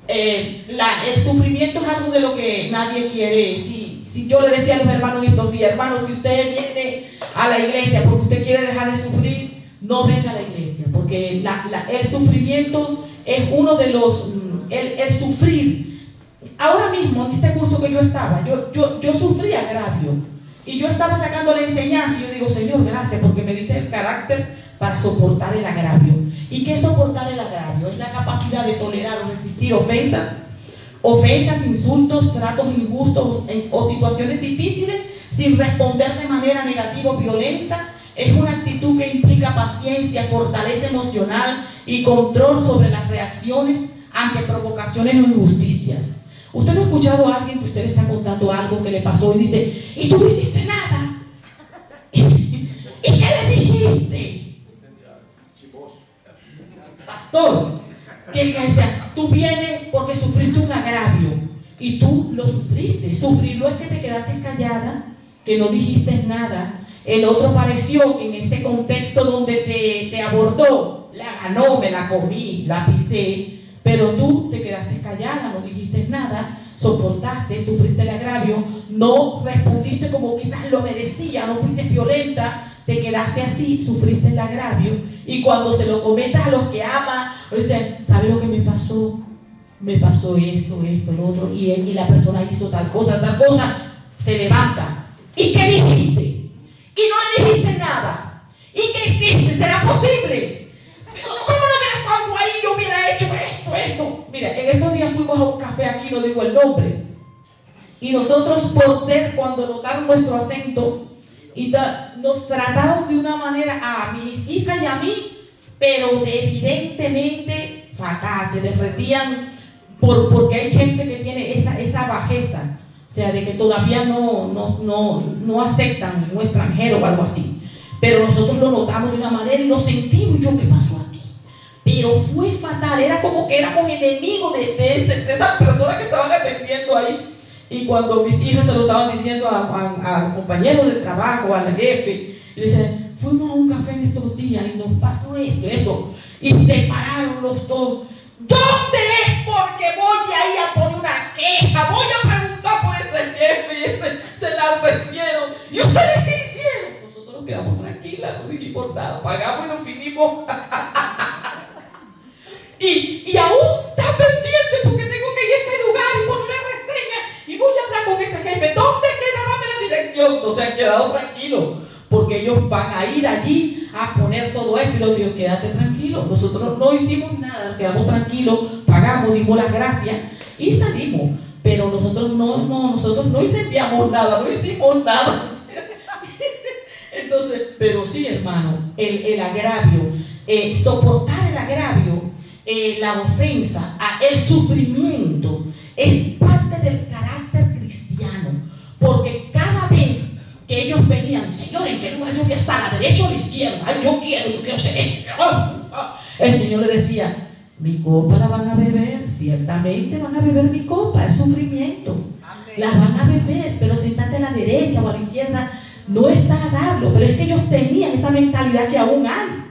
El sufrimiento es algo de lo que nadie quiere. Si yo le decía a los hermanos estos días, hermanos, si usted viene a la iglesia porque usted quiere dejar de sufrir, no venga a la iglesia, porque el sufrimiento es uno de los, el sufrir. Ahora mismo, en este curso que yo estaba, yo sufrí agravio. Y yo estaba sacando la enseñanza y yo digo, Señor, gracias, porque me diste el carácter para soportar el agravio. ¿Y qué es soportar el agravio? Es la capacidad de tolerar o resistir ofensas, insultos, tratos injustos o situaciones difíciles sin responder de manera negativa o violenta. Es una actitud que implica paciencia, fortaleza emocional y control sobre las reacciones ante provocaciones o injusticias. Usted no ha escuchado a alguien que usted le está contando algo que le pasó y dice, y tú no hiciste nada. ¿Y qué le dijiste? Pastor, que decía, tú vienes porque sufriste un agravio y tú lo sufriste. Sufrirlo es que te quedaste callada, que no dijiste nada. El otro pareció en ese contexto donde te abordó, la ganó, me la cogí, la pisé. Pero tú te quedaste callada, no dijiste nada, soportaste, sufriste el agravio, no respondiste como quizás lo merecía, no fuiste violenta, te quedaste así, sufriste el agravio. Y cuando se lo comentas a los que aman, dicen, ¿sabes lo que me pasó? Me pasó esto, el otro, y la persona hizo tal cosa, se levanta. ¿Y qué dijiste? Y no le dijiste nada. ¿Y qué hiciste? ¿Será posible? ¿Cómo no me cuando ahí yo hubiera hecho esto? Mira, en estos días fuimos a un café aquí, no digo el nombre, y nosotros por ser, cuando notaron nuestro acento, nos trataron de una manera a mis hijas y a mí, pero evidentemente fatal, se derretían porque hay gente que tiene esa bajeza, o sea, de que todavía no aceptan un extranjero o algo así. Pero nosotros lo notamos de una manera y lo sentimos. Yo, ¿qué pasó aquí? Pero fue fatal. Era como que éramos enemigos de esas personas que estaban atendiendo ahí. Y cuando mis hijas se lo estaban diciendo a compañeros de trabajo, al jefe, y le dicen, fuimos a un café en estos días y nos pasó esto, y se pararon los dos. ¿Dónde es? Porque voy a ir a poner una queja, voy a preguntar por ese jefe y ese se la ofrecieron. ¿Y ustedes qué hicieron? Nosotros nos quedamos tranquilas, no dijimos nada, pagamos y nos finimos. y aún está pendiente porque tengo que ir a ese lugar y poner una reseña y voy a hablar con ese jefe. ¿Dónde queda? Dame la dirección. No se han quedado tranquilos porque ellos van a ir allí a poner todo esto y lo digo, quédate tranquilo. Nosotros no hicimos nada, nos quedamos tranquilos, pagamos, dimos las gracias y salimos. Pero nosotros no incendiamos nada, no hicimos nada. Entonces, pero sí, hermano, el agravio, soportar el agravio, la ofensa, el sufrimiento, es parte del carácter cristiano. Porque cada vez que ellos venían, Señor, ¿en qué lugar yo voy a estar? ¿A la derecha o a la izquierda? Ay, yo quiero ser. El Señor le decía, mi copa la van a beber, ciertamente van a beber mi copa, el sufrimiento. La van a beber, pero sentate a la derecha o a la izquierda, no está a darlo. Pero es que ellos tenían esa mentalidad que aún hay,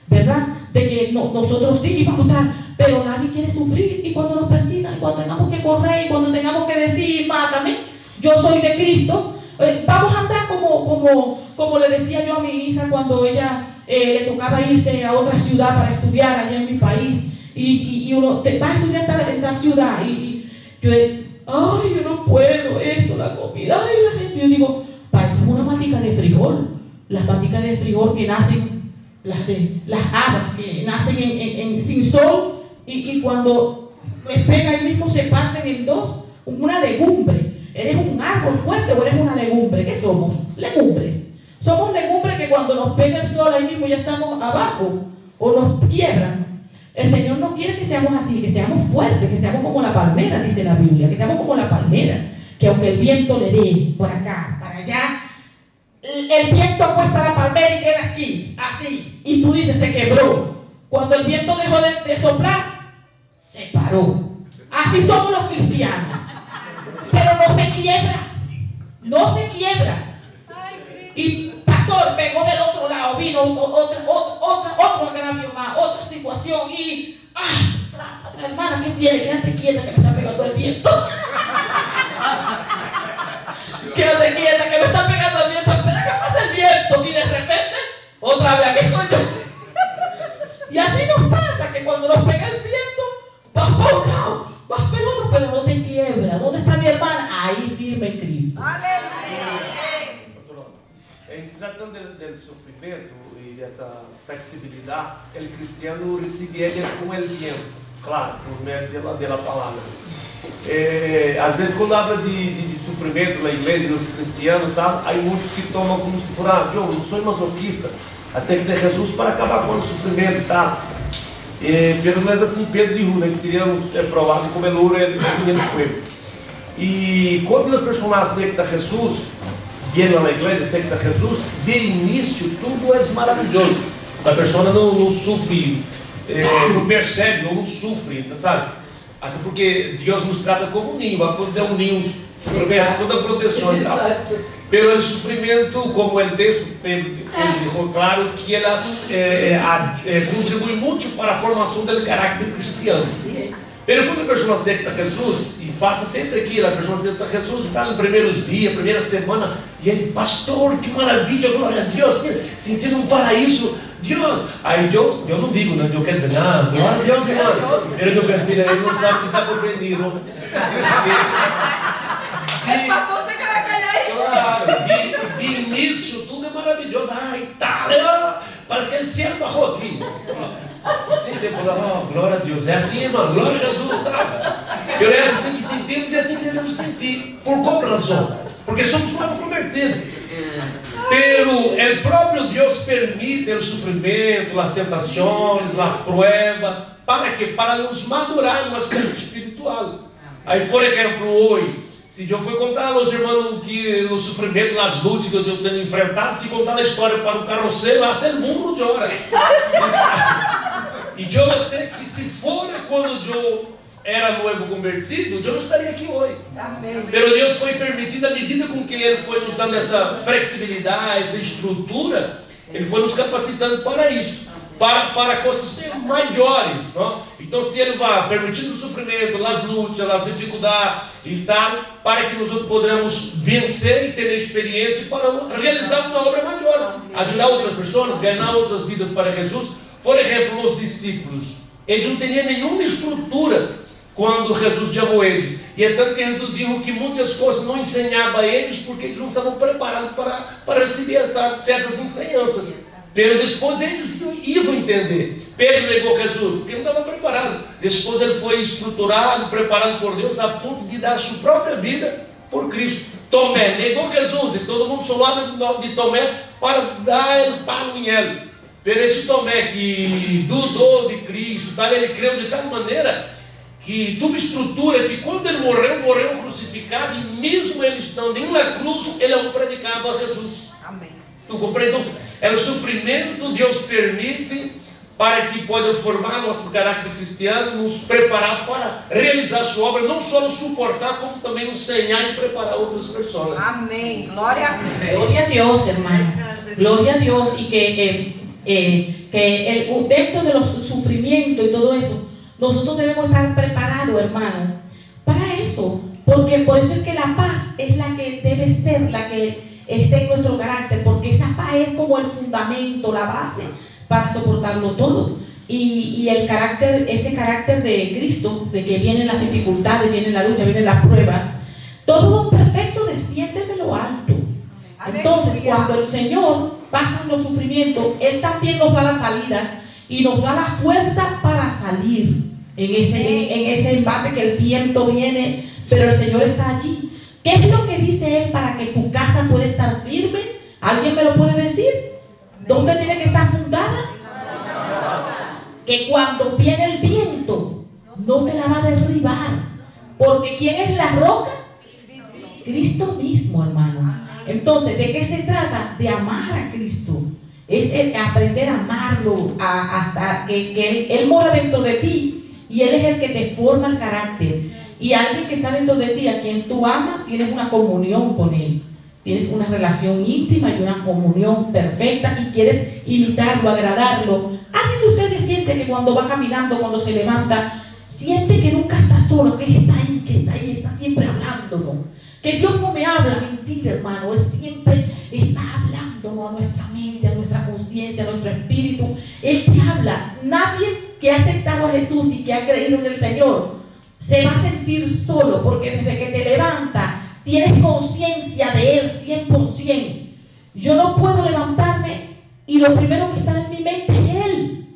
¿verdad? De que nosotros sí vamos a estar, pero nadie quiere sufrir. Y cuando nos persigan, y cuando tengamos que correr, y cuando tengamos que decir, mátame, yo soy de Cristo, vamos a andar como le decía yo a mi hija cuando ella le tocaba irse a otra ciudad para estudiar allá en mi país. Y uno va a estudiar en tal ciudad. Y yo, yo no puedo esto, la comida, ay, la gente. Yo digo, parecen una matica de frijol. Las maticas de frijol que nacen, las habas que nacen sin sol. Y cuando les pega ahí mismo se parten en dos. Una legumbre. ¿Eres un árbol fuerte o eres una legumbre? ¿Qué somos? Legumbres. Somos legumbres que cuando nos pega el sol ahí mismo ya estamos abajo o nos quiebran. El Señor no quiere que seamos así, que seamos fuertes, que seamos como la palmera, dice la Biblia, que seamos como la palmera, que aunque el viento le dé por acá, para allá, el viento apuesta a la palmera y queda aquí, así. Y tú dices, se quebró. Cuando el viento dejó de soplar, se paró. Así somos los cristianos. Pero no se quiebra, no se quiebra. Y pastor pegó del otro lado, vino otro agravio más, otra situación y hermana, ¿qué tiene? Quédate quieta que me está pegando el viento. Quédate quieta que me está pegando el viento. Espera que pase el viento y de repente otra vez aquí estoy yo. Y así nos pasa que cuando nos pega el viento vas por un lado, vas por otro, pero no te quiebra. ¿Dónde está mi hermana? Ahí firme en Cristo. Se tratando del sofrimento e dessa flexibilidade, o cristiano recebe ele com o tempo, claro, por meio da palavra. Às vezes, quando habla de sofrimento na igreja, nos cristianos, tá, há muitos que tomam como se for, eu não sou masoquista, mas tem que ter Jesus para acabar com o sofrimento, tá? Pelo menos assim, Pedro dijo, né, que seríamos provados como el oro e el fuego. E quando as pessoas aceitam Jesus, vienen na igreja, aceitam Jesus, de início tudo é maravilhoso. A pessoa não sofre, não percebe, não sofre, sabe? Assim, porque Deus nos trata como um ninho, quando é um ninho, sofrimento, toda a proteção e tal. Pero o sofrimento, como o texto deixou claro, que elas contribuem muito para a formação do caráter cristiano. Pero quando a pessoa aceita Jesus, e passa sempre aqui, a pessoa aceita Jesus, está nos primeiros dias, primeira semana, e ele, pastor, que maravilha, glória a Deus, sentindo um paraíso, Deus. Aí eu não digo, né? Eu quero dizer, glória a Deus, irmão. Ele não sabe o que está compreendido. De início tudo é maravilhoso. Itália, parece que ele se amarrou aqui. Sim, você falou, glória a Deus. É assim, irmão, glória a Jesus. Tá? Eu é assim que sentimos e é assim que devemos sentir. Por qual razão? Porque somos novos convertidos. Pero o próprio Deus permite o sofrimento, as tentações, a prueba. ¿Para quê? Para nos madurar no aspecto espiritual. Aí, por exemplo, hoje, se eu for contar aos irmãos que no sofrimento, nas lutas que eu tenho enfrentado, se contar a história para o carroceiro, até o mundo chora. E eu sei que se for quando eu era nuevo convertido, eu não estaria aqui hoje. Amém. Pero Deus foi permitindo, à medida com que Ele foi nos dando essa flexibilidade, essa estrutura, Ele foi nos capacitando para isso, para coisas maiores. Não? Então, se Ele vai permitindo o sofrimento, as lutas, as dificuldades e tal, para que nós poderamos vencer e ter experiência para realizar uma obra maior, ajudar outras pessoas, ganhar outras vidas para Jesus. Por exemplo, os discípulos, eles não tinham nenhuma estrutura quando Jesus chamou eles. E é tanto que Jesus disse que muitas coisas não ensinava a eles porque eles não estavam preparados para receber essas certas ensinanças. Pero depois eles iam entender. Pedro negou Jesus porque não estava preparado. Depois ele foi estruturado, preparado por Deus a ponto de dar a sua própria vida por Cristo. Tomé negou Jesus e todo mundo só habla do nome de Tomé para dar o palo em ele. Pero esse Tomé que dudou de Cristo, tal, ele creu de tal maneira que tudo estrutura que quando ele morreu crucificado, e mesmo ele estando em uma cruz, ele não predicava a Jesus. Amém. Tu compreende? Então, é o sofrimento Deus permite para que possa formar nosso caráter cristiano, nos preparar para realizar sua obra, não só nos suportar, como também nos ensinar e preparar outras pessoas. Amém. Glória a Deus. Gloria a Dios, hermano. Gloria a Dios. Y dentro de los sufrimientos y todo eso, nosotros debemos estar preparados, hermano, para eso. Porque por eso es que la paz es la que debe ser, la que esté en nuestro carácter, porque esa paz es como el fundamento, la base para soportarlo todo. Y el carácter, ese carácter de Cristo, de que vienen las dificultades, viene la lucha, vienen las pruebas, todo don perfecto desciende de lo alto. Entonces, cuando el Señor pasa los sufrimientos, Él también nos da la salida y nos da la fuerza para salir en ese embate que el viento viene, pero el Señor está allí. ¿Qué es lo que dice Él para que tu casa pueda estar firme? ¿Alguien me lo puede decir? ¿Dónde tiene que estar fundada? Que cuando viene el viento no te la va a derribar, porque ¿quién es la roca? Cristo mismo, hermano. Entonces, ¿de qué se trata? De amar a Cristo. Es aprender a amarlo hasta que Él mora dentro de ti y Él es el que te forma el carácter. Y alguien que está dentro de ti, a quien tú amas, tienes una comunión con Él. Tienes una relación íntima y una comunión perfecta y quieres imitarlo, agradarlo. ¿Alguien de ustedes siente que cuando va caminando, cuando se levanta, siente que nunca está solo, que está ahí, está siempre hablándonos? Que Dios no me habla mentira, hermano. Él siempre está hablándonos a nuestra mente, a nuestra conciencia, a nuestro espíritu. Él te habla. Nadie que ha aceptado a Jesús y que ha creído en el Señor se va a sentir solo, porque desde que te levantas tienes conciencia de Él 100%. Yo no puedo levantarme y lo primero que está en mi mente es Él.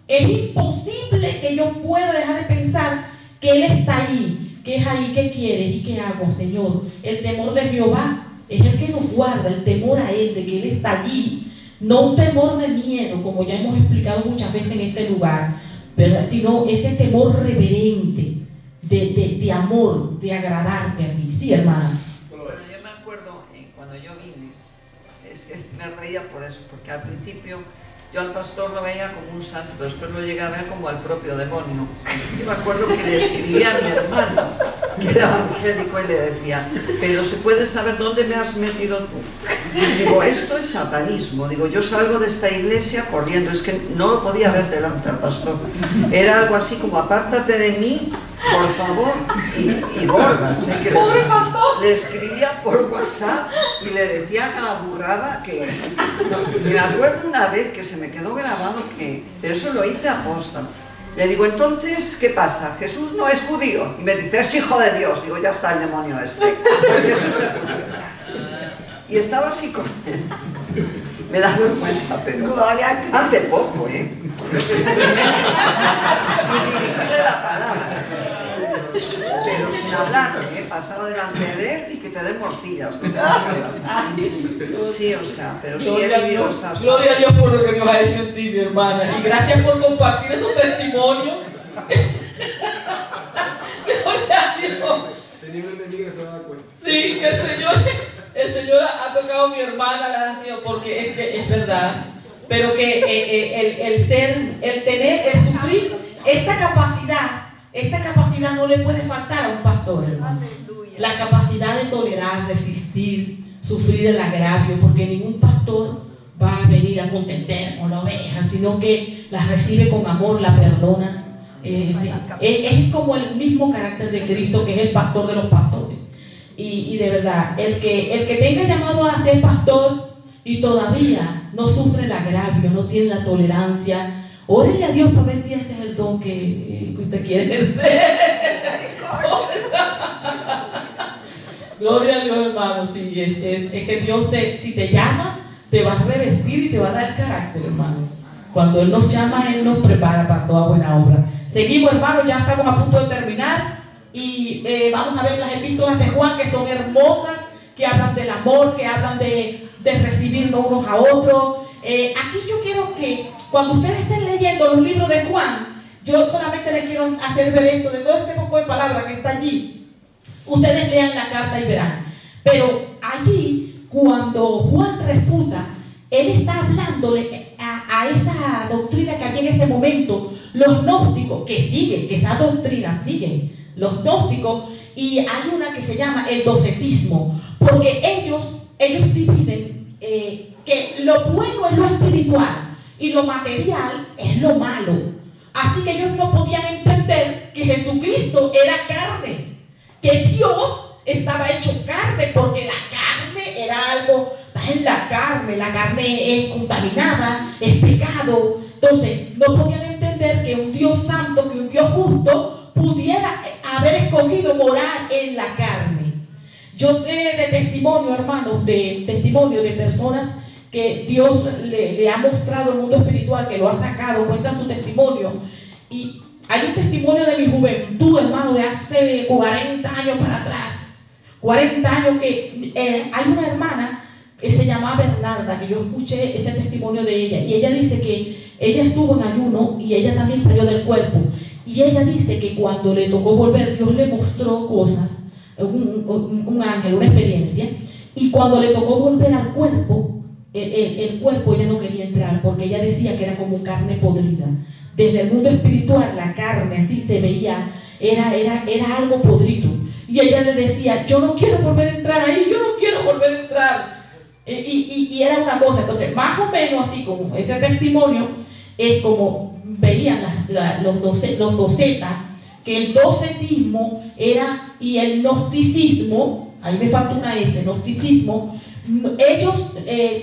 Es imposible que yo pueda dejar de pensar que Él está ahí. ¿Qué es ahí? ¿Qué quieres? ¿Y qué hago, Señor? El temor de Jehová es el que nos guarda, el temor a Él, de que Él está allí. No un temor de miedo, como ya hemos explicado muchas veces en este lugar, ¿verdad? Sino ese temor reverente, de amor, de agradarte a ti. Sí, hermana. Bueno, yo me acuerdo cuando yo vine, es que me reía por eso, porque al principio yo al pastor lo veía como un santo, pero después lo llegué a ver como al propio demonio. Yo me acuerdo que le escribía a mi hermano, que era evangélico, y le decía, pero ¿se puede saber dónde me has metido tú? Digo, esto es satanismo. Digo, yo salgo de esta iglesia corriendo, es que no lo podía ver delante al pastor. Era algo así como, apártate de mí, por favor, y bordas, que le escribía por WhatsApp y le decía cada burrada que... Me acuerdo una vez que se me quedó grabado que eso lo hice a posta. Le digo, entonces, ¿qué pasa? Jesús no es judío. Y me dice, es hijo de Dios. Digo, ya está el demonio este. Pues Jesús es judío. Y estaba así con él. Me da vergüenza, pero hace poco, sin dirigirle la palabra. Pero sin hablar, pasaba delante de él y que te den morcillas. Sí, o sea, pero sí he vivido esas cosas. Gloria a Dios por lo que Dios ha hecho en ti, mi hermana. Y gracias por compartir esos testimonios. Gloria a Dios. Tenía una enemiga que se daba cuenta. Sí, que el Señor ha tocado a mi hermana, la ha sido, porque es que es verdad. Pero que el sufrir, esta capacidad esta capacidad no le puede faltar a un pastor, hermano. Aleluya. La capacidad de tolerar, resistir, sufrir el agravio, porque ningún pastor va a venir a contender con la oveja, sino que la recibe con amor, la perdona. Es como el mismo carácter de Cristo, que es el pastor de los pastores. Y de verdad, el que tenga llamado a ser pastor y todavía no sufre el agravio, no tiene la tolerancia, órele a Dios para ver si ese es el don que usted quiere ejercer. Gloria a Dios, hermano. Sí, es que Dios si te llama, te va a revestir y te va a dar el carácter, hermano. Cuando Él nos llama, Él nos prepara para toda buena obra. Seguimos, hermano, ya estamos a punto de terminar. Y vamos a ver las epístolas de Juan, que son hermosas, que hablan del amor, que hablan de recibirnos unos a otros. Aquí yo quiero que cuando ustedes estén leyendo los libros de Juan, yo solamente les quiero hacer ver esto, de todo este poco de palabras que está allí. Ustedes lean la carta y verán. Pero allí, cuando Juan refuta, él está hablándole a esa doctrina que había en ese momento, los gnósticos, que siguen, que esa doctrina siguen, los gnósticos, y hay una que se llama el docetismo, porque ellos dividen que lo bueno es lo espiritual y lo material es lo malo. Así que ellos no podían entender que Jesucristo era carne, que Dios estaba hecho carne, porque la carne era algo, está en la carne es contaminada, es pecado. Entonces no podían entender que un Dios santo, que un Dios justo pudiera haber escogido morar en la carne. Yo sé de testimonio, hermanos, de testimonio de personas que Dios le ha mostrado el mundo espiritual, que lo ha sacado, cuentan su testimonio. Y hay un testimonio de mi juventud, hermano, de hace 40 años para atrás. 40 años que hay una hermana que se llamaba Bernarda, que yo escuché ese testimonio de ella. Y ella dice que ella estuvo en ayuno y ella también salió del cuerpo. Y ella dice que cuando le tocó volver, Dios le mostró cosas, un ángel, una experiencia. Y cuando le tocó volver al cuerpo, el cuerpo ella no quería entrar, porque ella decía que era como carne podrida. Desde el mundo espiritual, la carne así se veía, era algo podrido. Y ella le decía, yo no quiero volver a entrar ahí, yo no quiero volver a entrar. Y era una cosa. Entonces, más o menos así como ese testimonio, es como veían los docetas, que el docetismo era, y el gnosticismo, ahí me falta una S, gnosticismo, ellos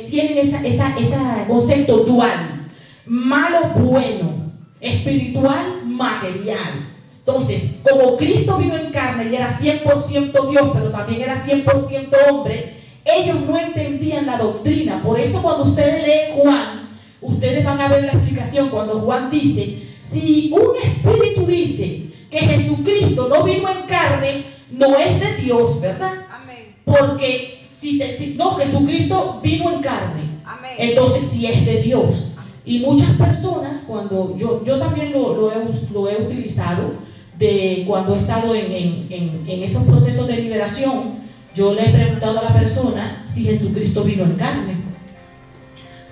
tienen ese concepto dual, malo, bueno, espiritual, material. Entonces, como Cristo vino en carne y era 100% Dios, pero también era 100% hombre, ellos no entendían la doctrina. Por eso cuando ustedes leen Juan, ustedes van a ver la explicación cuando Juan dice, si un espíritu dice que Jesucristo no vino en carne, no es de Dios, ¿verdad? Amén. Porque no, Jesucristo vino en carne. Amén. Entonces sí es de Dios. Y muchas personas, cuando yo también lo he utilizado, de cuando he estado en esos procesos de liberación, yo le he preguntado a la persona si Jesucristo vino en carne.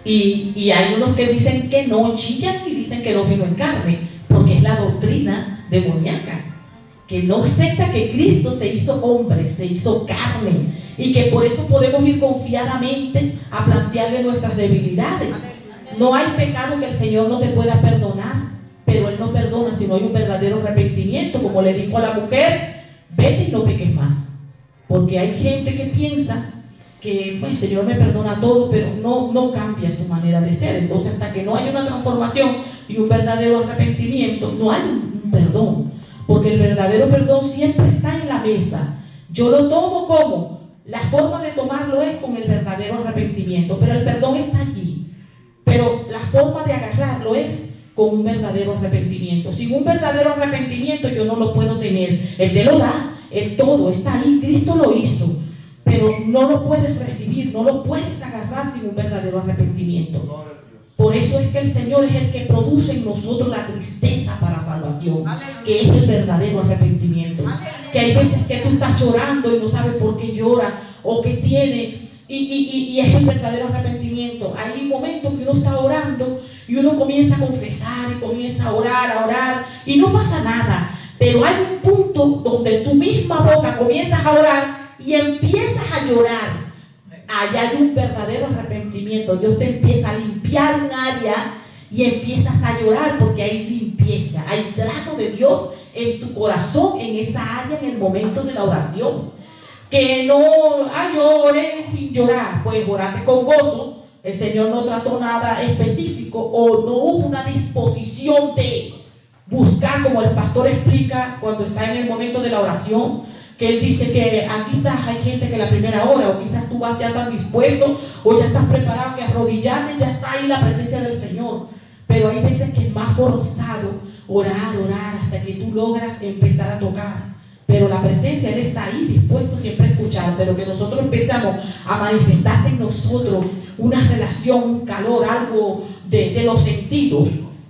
Y hay unos que dicen que no, chillan y dicen que no vino en carne, porque es la doctrina demoníaca, que no acepta que Cristo se hizo hombre, se hizo carne, y que por eso podemos ir confiadamente a plantearle nuestras debilidades. No hay pecado que el Señor no te pueda perdonar, pero Él no perdona si no hay un verdadero arrepentimiento, como le dijo a la mujer, vete y no peques más. Porque hay gente que piensa que el Señor me perdona todo, pero no cambia su manera de ser. Entonces, hasta que no hay una transformación y un verdadero arrepentimiento, no hay un perdón, porque el verdadero perdón siempre está en la mesa. Yo lo tomo como, la forma de tomarlo es con el verdadero arrepentimiento, pero el perdón está allí. Pero la forma de agarrarlo es con un verdadero arrepentimiento. Sin un verdadero arrepentimiento yo no lo puedo tener. Él te lo da, Él todo está ahí, Cristo lo hizo, pero no lo puedes recibir, no lo puedes agarrar sin un verdadero arrepentimiento. Por eso es que el Señor es el que produce en nosotros la tristeza para salvación, que es el verdadero arrepentimiento. Que hay veces que tú estás llorando y no sabes por qué llora, o que tiene, y es el verdadero arrepentimiento. Hay momentos que uno está orando y uno comienza a confesar y comienza a orar, y no pasa nada. Pero hay un punto donde tu misma boca comienzas a orar y empiezas a llorar. Allá hay un verdadero arrepentimiento. Dios te empieza a limpiar un área y empiezas a llorar porque hay limpieza, hay trato de Dios en tu corazón, en esa área, en el momento de la oración. Que no, yo oré sin llorar, pues oraste con gozo, el Señor no trató nada específico o no hubo una disposición de buscar, como el pastor explica cuando está en el momento de la oración, que él dice que quizás hay gente que la primera hora, o quizás tú vas ya tan dispuesto, o ya estás preparado que arrodillarte, ya está ahí la presencia del Señor. Pero hay veces que es más forzado orar, hasta que tú logras empezar a tocar. Pero la presencia, Él está ahí dispuesto siempre a escuchar, pero que nosotros empezamos a manifestarse en nosotros una relación, un calor, algo de los sentidos.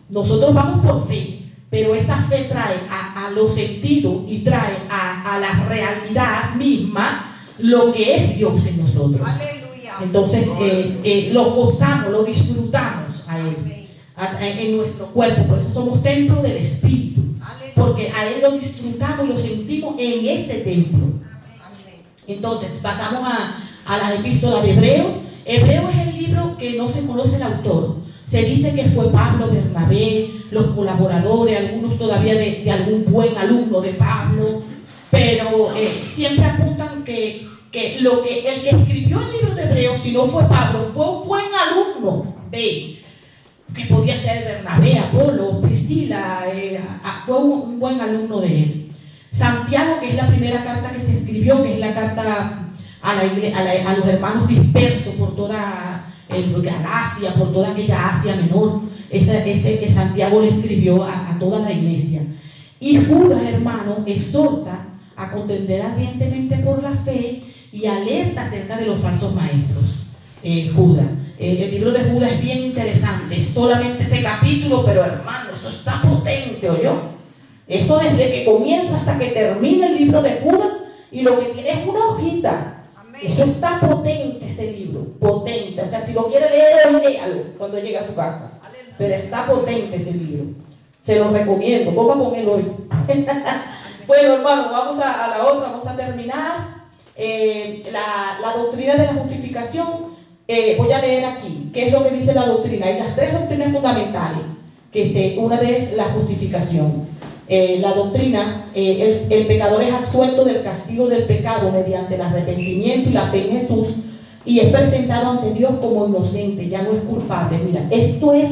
Nosotros vamos por fe, pero esa fe trae a los sentidos y trae a la realidad misma lo que es Dios en nosotros. Aleluya. Entonces lo gozamos, lo disfrutamos a Él, en nuestro cuerpo. Por eso somos templo del Espíritu, porque a Él lo disfrutamos y lo sentimos en este templo. Entonces pasamos a la epístola de Hebreo. Hebreo es el libro que no se conoce el autor. Se dice que fue Pablo, Bernabé, los colaboradores, algunos todavía de algún buen alumno de Pablo, pero siempre apuntan que el que escribió el libro de Hebreo, si no fue Pablo, fue un buen alumno de, que podía ser Bernabé, Apolo, Priscila, fue un buen alumno de él. Santiago, que es la primera carta que se escribió, que es la carta a los hermanos dispersos por toda Galacia, por toda aquella Asia menor, ese que Santiago le escribió a toda la iglesia. Y Judas, hermano, exhorta a contender ardientemente por la fe y alerta acerca de los falsos maestros. Judas, el libro de Judas es bien interesante, es solamente ese capítulo, pero hermano, eso está potente, ¿oyó? Eso desde que comienza hasta que termina el libro de Judas, y lo que tiene es una hojita. Eso está potente, ese libro, potente. O sea, si lo quiere leer hoy, léalo cuando llegue a su casa. Pero está potente ese libro. Se lo recomiendo, coja con él hoy. Bueno, hermano, vamos a la otra, vamos a terminar. La doctrina de la justificación. Voy a leer aquí, ¿qué es lo que dice la doctrina? Hay las tres doctrinas fundamentales, una de ellas es la justificación. La doctrina, el pecador es absuelto del castigo del pecado mediante el arrepentimiento y la fe en Jesús, y es presentado ante Dios como inocente, ya no es culpable. Mira, esto es,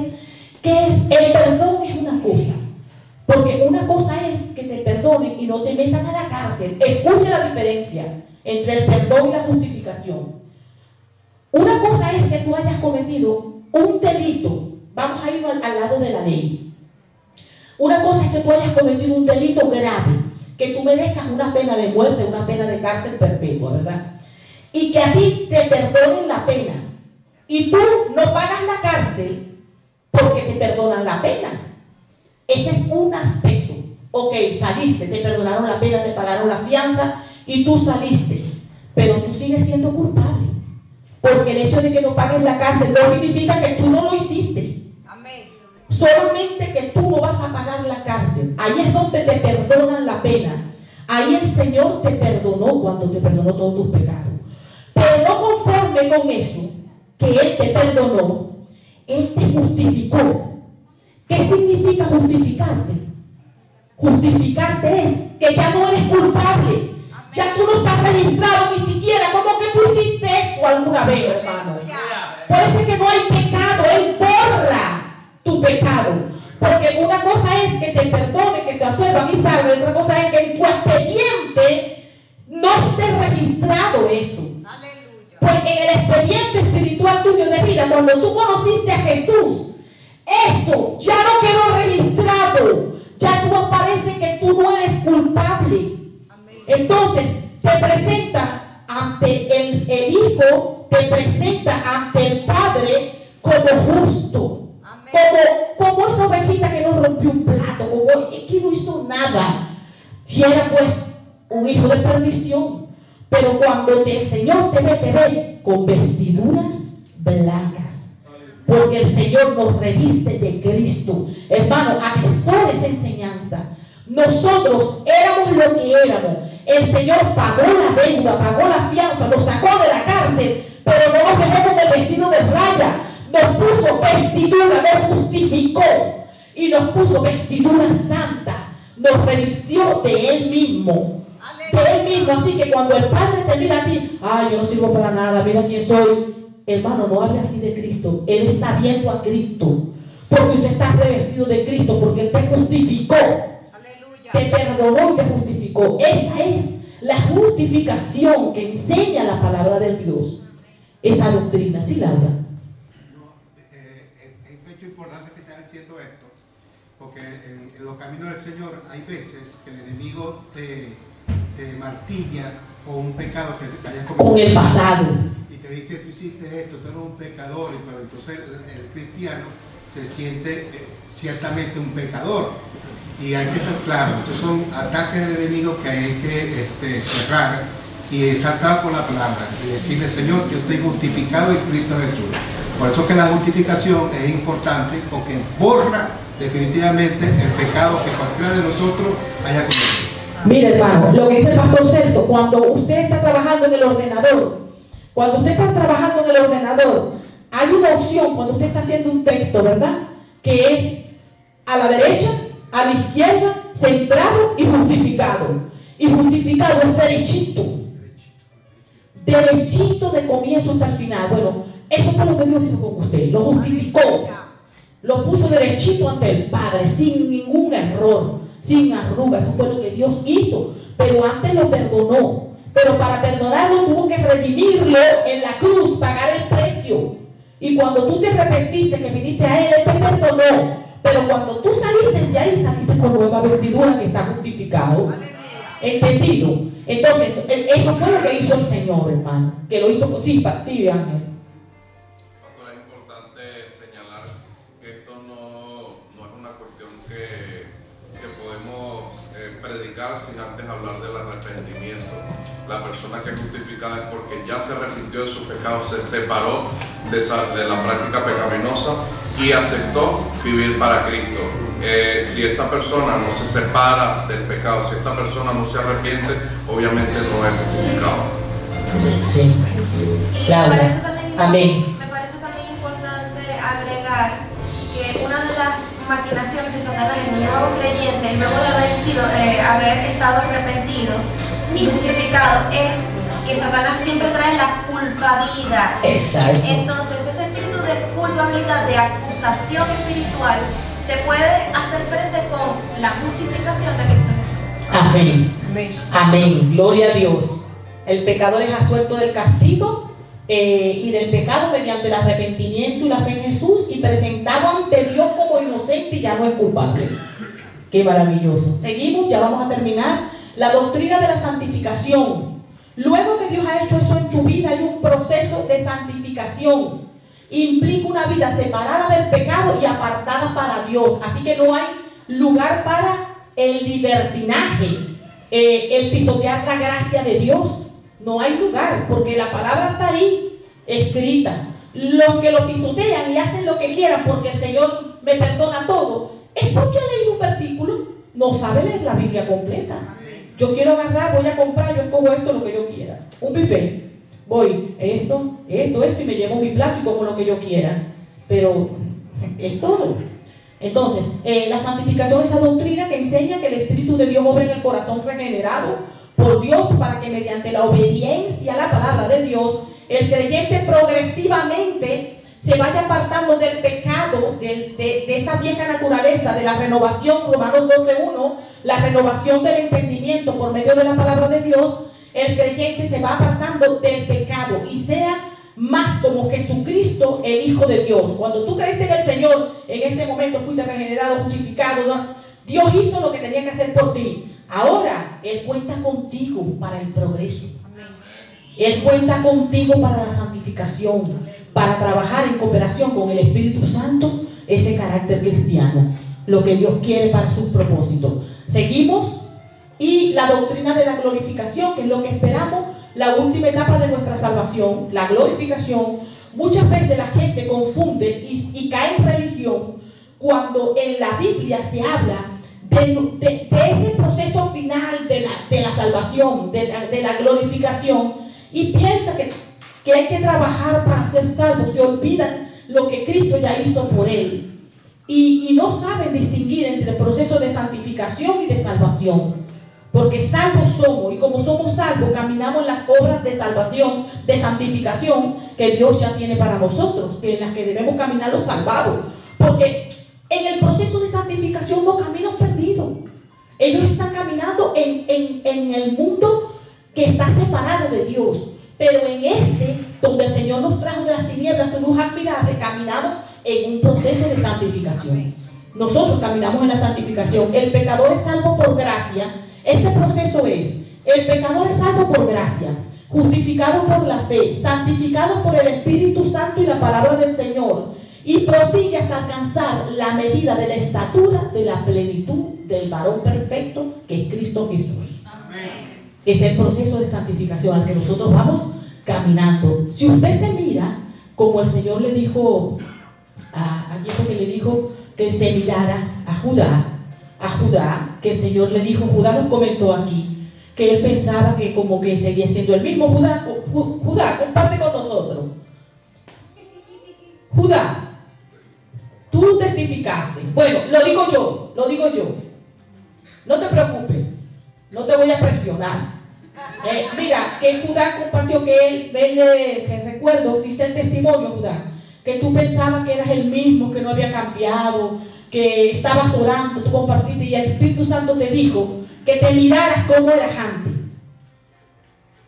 ¿qué es? El perdón es una cosa, porque una cosa es que te perdonen y no te metan a la cárcel. Escucha la diferencia entre el perdón y la justificación. Una cosa es que tú hayas cometido un delito, vamos a ir al lado de la ley. Una cosa es que tú hayas cometido un delito grave, que tú merezcas una pena de muerte, una pena de cárcel perpetua, ¿verdad? Y que a ti te perdonen la pena, y tú no pagas la cárcel porque te perdonan la pena. Ese es un aspecto. Ok, saliste, te perdonaron la pena, te pagaron la fianza y tú saliste, pero tú sigues siendo culpable, porque el hecho de que no pagues la cárcel no significa que tú no lo hiciste. Solamente que tú no vas a pagar la cárcel. Ahí es donde te perdonan la pena. Ahí el Señor te perdonó cuando te perdonó todos tus pecados. Pero no conforme con eso, que Él te perdonó, Él te justificó. ¿Qué significa justificarte? Justificarte es que ya no eres culpable. Ya tú no estás registrado ni siquiera. ¿Cómo que tú hiciste eso alguna vez, hermano? Por eso es que no hay pecado. Él borra tu pecado, porque una cosa es que te perdone, que te absuelvan y salve, otra cosa es que en tu expediente no esté registrado eso. Aleluya. Pues en el expediente espiritual tuyo de vida, cuando tú conociste a Jesús, eso ya no quedó registrado, ya tú aparece que tú no eres culpable. Amén. Entonces te presenta ante el Hijo, te presenta ante el Padre como justo. Como esa ovejita que no rompió un plato, como que no hizo nada, si era pues un hijo de perdición. Pero cuando el Señor te ve con vestiduras blancas, porque el Señor nos reviste de Cristo. Hermano, atesora esa enseñanza. Nosotros éramos lo que éramos. El Señor pagó la deuda, pagó la fianza, nos sacó de la cárcel, pero no nos dejó con el vestido de raya. Nos puso vestidura, nos justificó y nos puso vestidura santa. Nos revistió de Él mismo. De Él mismo. Así que cuando el Padre te mira a ti, ay, yo no sirvo para nada, mira quién soy. Hermano, no hable así de Cristo. Él está viendo a Cristo. Porque usted está revestido de Cristo, porque Él te justificó. Te perdonó y te justificó. Esa es la justificación que enseña la palabra de Dios. Esa doctrina, ¿sí, Laura? Es mucho importante que estén diciendo esto, porque en los caminos del Señor hay veces que el enemigo te martilla con un pecado que te hayas cometido. Con el pasado. Y te dice, tú hiciste esto, tú eres un pecador, pero entonces el cristiano se siente ciertamente un pecador. Y hay que estar claro, estos son ataques del enemigo que hay que cerrar y estar claro con la palabra y decirle, Señor, yo estoy justificado en Cristo Jesús. Por eso que la justificación es importante, porque borra definitivamente el pecado que cualquiera de nosotros haya cometido. Mire, hermano, lo que dice el pastor Celso, cuando usted está trabajando en el ordenador, hay una opción cuando usted está haciendo un texto, ¿verdad? Que es a la derecha, a la izquierda, centrado y justificado. Y justificado es derechito. Derechito de comienzo hasta el final. Bueno, eso fue lo que Dios hizo con usted. Lo justificó. Lo puso derechito ante el Padre, sin ningún error, sin arrugas. Eso fue lo que Dios hizo. Pero antes lo perdonó. Pero para perdonarlo tuvo que redimirlo en la cruz, pagar el precio. Y cuando tú te arrepentiste, que viniste a Él, Él te perdonó. Pero cuando tú saliste de ahí, saliste con nueva vestidura que está justificado. ¿Entendido? Entonces, eso fue lo que hizo el Señor, hermano. Que lo hizo. Sí, Ángel. Pastor, es importante señalar que esto no es una cuestión que podemos predicar sin antes hablar del arrepentimiento. La persona que es justificada es porque ya se arrepintió de sus pecados, se separó de la práctica pecaminosa y aceptó vivir para Cristo. Si esta persona no se separa del pecado, si esta persona no se arrepiente, obviamente no es justificado. Sí. Claro. Me parece también importante agregar que una de las maquinaciones de Satanás en un nuevo creyente, luego de haber estado arrepentido y justificado, es que Satanás siempre trae la culpabilidad. Exacto. Entonces ese espíritu de culpabilidad, de acusación espiritual, se puede hacer frente con la justificación de Cristo Jesús. Amén. Amén. Gloria a Dios. El pecador es absuelto del castigo y del pecado mediante el arrepentimiento y la fe en Jesús y presentado ante Dios como inocente y ya no es culpable. Qué maravilloso. Seguimos, ya vamos a terminar. La doctrina de la santificación. Luego que Dios ha hecho eso en tu vida, hay un proceso de santificación. Implica una vida separada del pecado y apartada para Dios. Así que no hay lugar para el libertinaje, el pisotear la gracia de Dios. No hay lugar, porque la palabra está ahí escrita. Los que lo pisotean y hacen lo que quieran porque el Señor me perdona todo, es porque ha leído un versículo, no sabe leer la Biblia completa. Yo quiero agarrar, voy a comprar, yo escojo esto, lo que yo quiera. Un buffet. Voy, esto, y me llevo mi plato y como lo que yo quiera. Pero es todo. Entonces, la santificación es esa doctrina que enseña que el Espíritu de Dios obra en el corazón regenerado por Dios para que mediante la obediencia a la palabra de Dios, el creyente progresivamente se vaya apartando del pecado, de esa vieja naturaleza, de la renovación, Romanos 12:1, la renovación del entendimiento por medio de la palabra de Dios. El creyente se va apartando del pecado y sea más como Jesucristo, el Hijo de Dios. Cuando tú creíste en el Señor, en ese momento fuiste regenerado, justificado, ¿no? Dios hizo lo que tenía que hacer por ti. Ahora, Él cuenta contigo para el progreso. Él cuenta contigo para la santificación, para trabajar en cooperación con el Espíritu Santo, ese carácter cristiano, lo que Dios quiere para sus propósitos. Seguimos. Y la doctrina de la glorificación, que es lo que esperamos, la última etapa de nuestra salvación, la glorificación. Muchas veces la gente confunde y cae en religión cuando en la Biblia se habla de ese proceso final de la salvación, de la glorificación, y piensa que hay que trabajar para ser salvos. Se olvidan lo que Cristo ya hizo por él. Y no saben distinguir entre el proceso de santificación y de salvación. Porque salvos somos, y como somos salvos, caminamos en las obras de salvación, de santificación que Dios ya tiene para nosotros, en las que debemos caminar los salvados. Porque en el proceso de santificación no caminan perdidos. Ellos están caminando en el mundo que está separado de Dios. Pero en donde el Señor nos trajo de las tinieblas su luz admirable, caminamos en un proceso de santificación. Nosotros caminamos en la santificación. El pecador es salvo por gracia. Este proceso es: el pecador es salvo por gracia, justificado por la fe, santificado por el Espíritu Santo y la palabra del Señor, y prosigue hasta alcanzar la medida de la estatura de la plenitud del varón perfecto, que es Cristo Jesús. Amén. Es el proceso de santificación al que nosotros vamos caminando. Si usted se mira, como el Señor le dijo aquí, porque le dijo que se mirara a Judá, que el Señor le dijo, Judá nos comentó aquí, que él pensaba que como que seguía siendo el mismo. Judá, comparte con nosotros. Judá, tú testificaste. Bueno, lo digo yo. No te preocupes, no te voy a presionar. Mira, que Judá compartió que recuerdo, dice el testimonio, Judá, que tú pensabas que eras el mismo, que no había cambiado, que estabas orando, tú compartiste, y el Espíritu Santo te dijo que te miraras como eras antes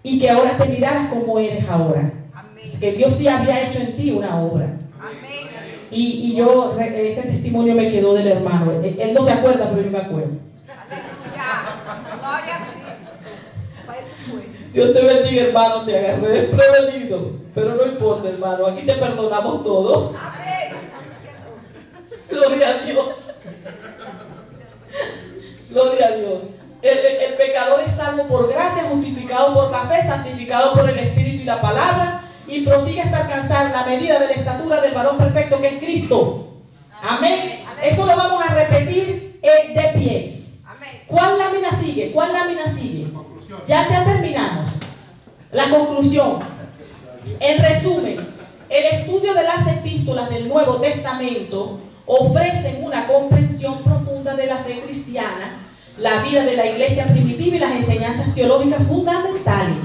y que ahora te miraras como eres ahora. Amén. Que Dios sí había hecho en ti una obra. Amén. Y yo, ese testimonio me quedó del hermano. Él no se acuerda, pero yo me acuerdo. Gloria a Cristo. Dios te bendiga, hermano, te agarré desprevenido, pero no importa, hermano, aquí te perdonamos todo. Gloria a Dios. Gloria a Dios. El pecador es salvo por gracia, justificado por la fe, santificado por el Espíritu y la palabra, y prosigue hasta alcanzar la medida de la estatura del varón perfecto, que es Cristo. Amén. Eso lo vamos a repetir de pies. ¿Cuál lámina sigue? Ya terminamos. La conclusión. En resumen, el estudio de las epístolas del Nuevo Testamento ofrecen una comprensión profunda de la fe cristiana, la vida de la iglesia primitiva y las enseñanzas teológicas fundamentales.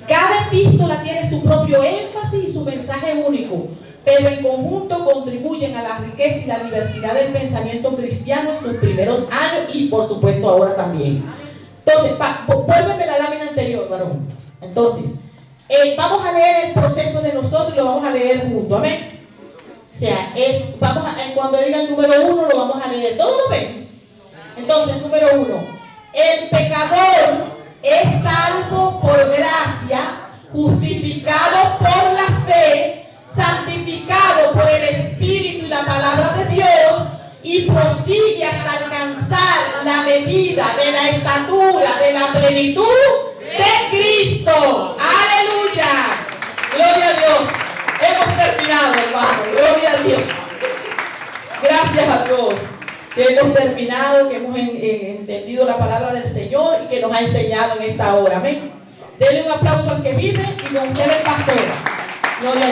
Cada epístola tiene su propio énfasis y su mensaje único, pero en conjunto contribuyen a la riqueza y la diversidad del pensamiento cristiano en sus primeros años y por supuesto ahora también. Entonces, vuélveme la lámina anterior, varón. Entonces, vamos a leer el proceso de nosotros y lo vamos a leer juntos, amén. O sea, cuando diga el número 1 lo vamos a leer. ¿Todos lo ven? Entonces, número 1. El pecador es salvo por gracia, justificado por la fe, santificado por el Espíritu y la palabra de Dios, y prosigue hasta alcanzar la medida de la estatura de la plenitud de Cristo. ¡Aleluya! ¡Gloria a Dios! Hemos terminado, hermano. Gloria a Dios. Gracias a Dios que hemos terminado, que hemos entendido la palabra del Señor y que nos ha enseñado en esta hora. Amén. Denle un aplauso al que vive y con usted el pastor. Gloria a Dios.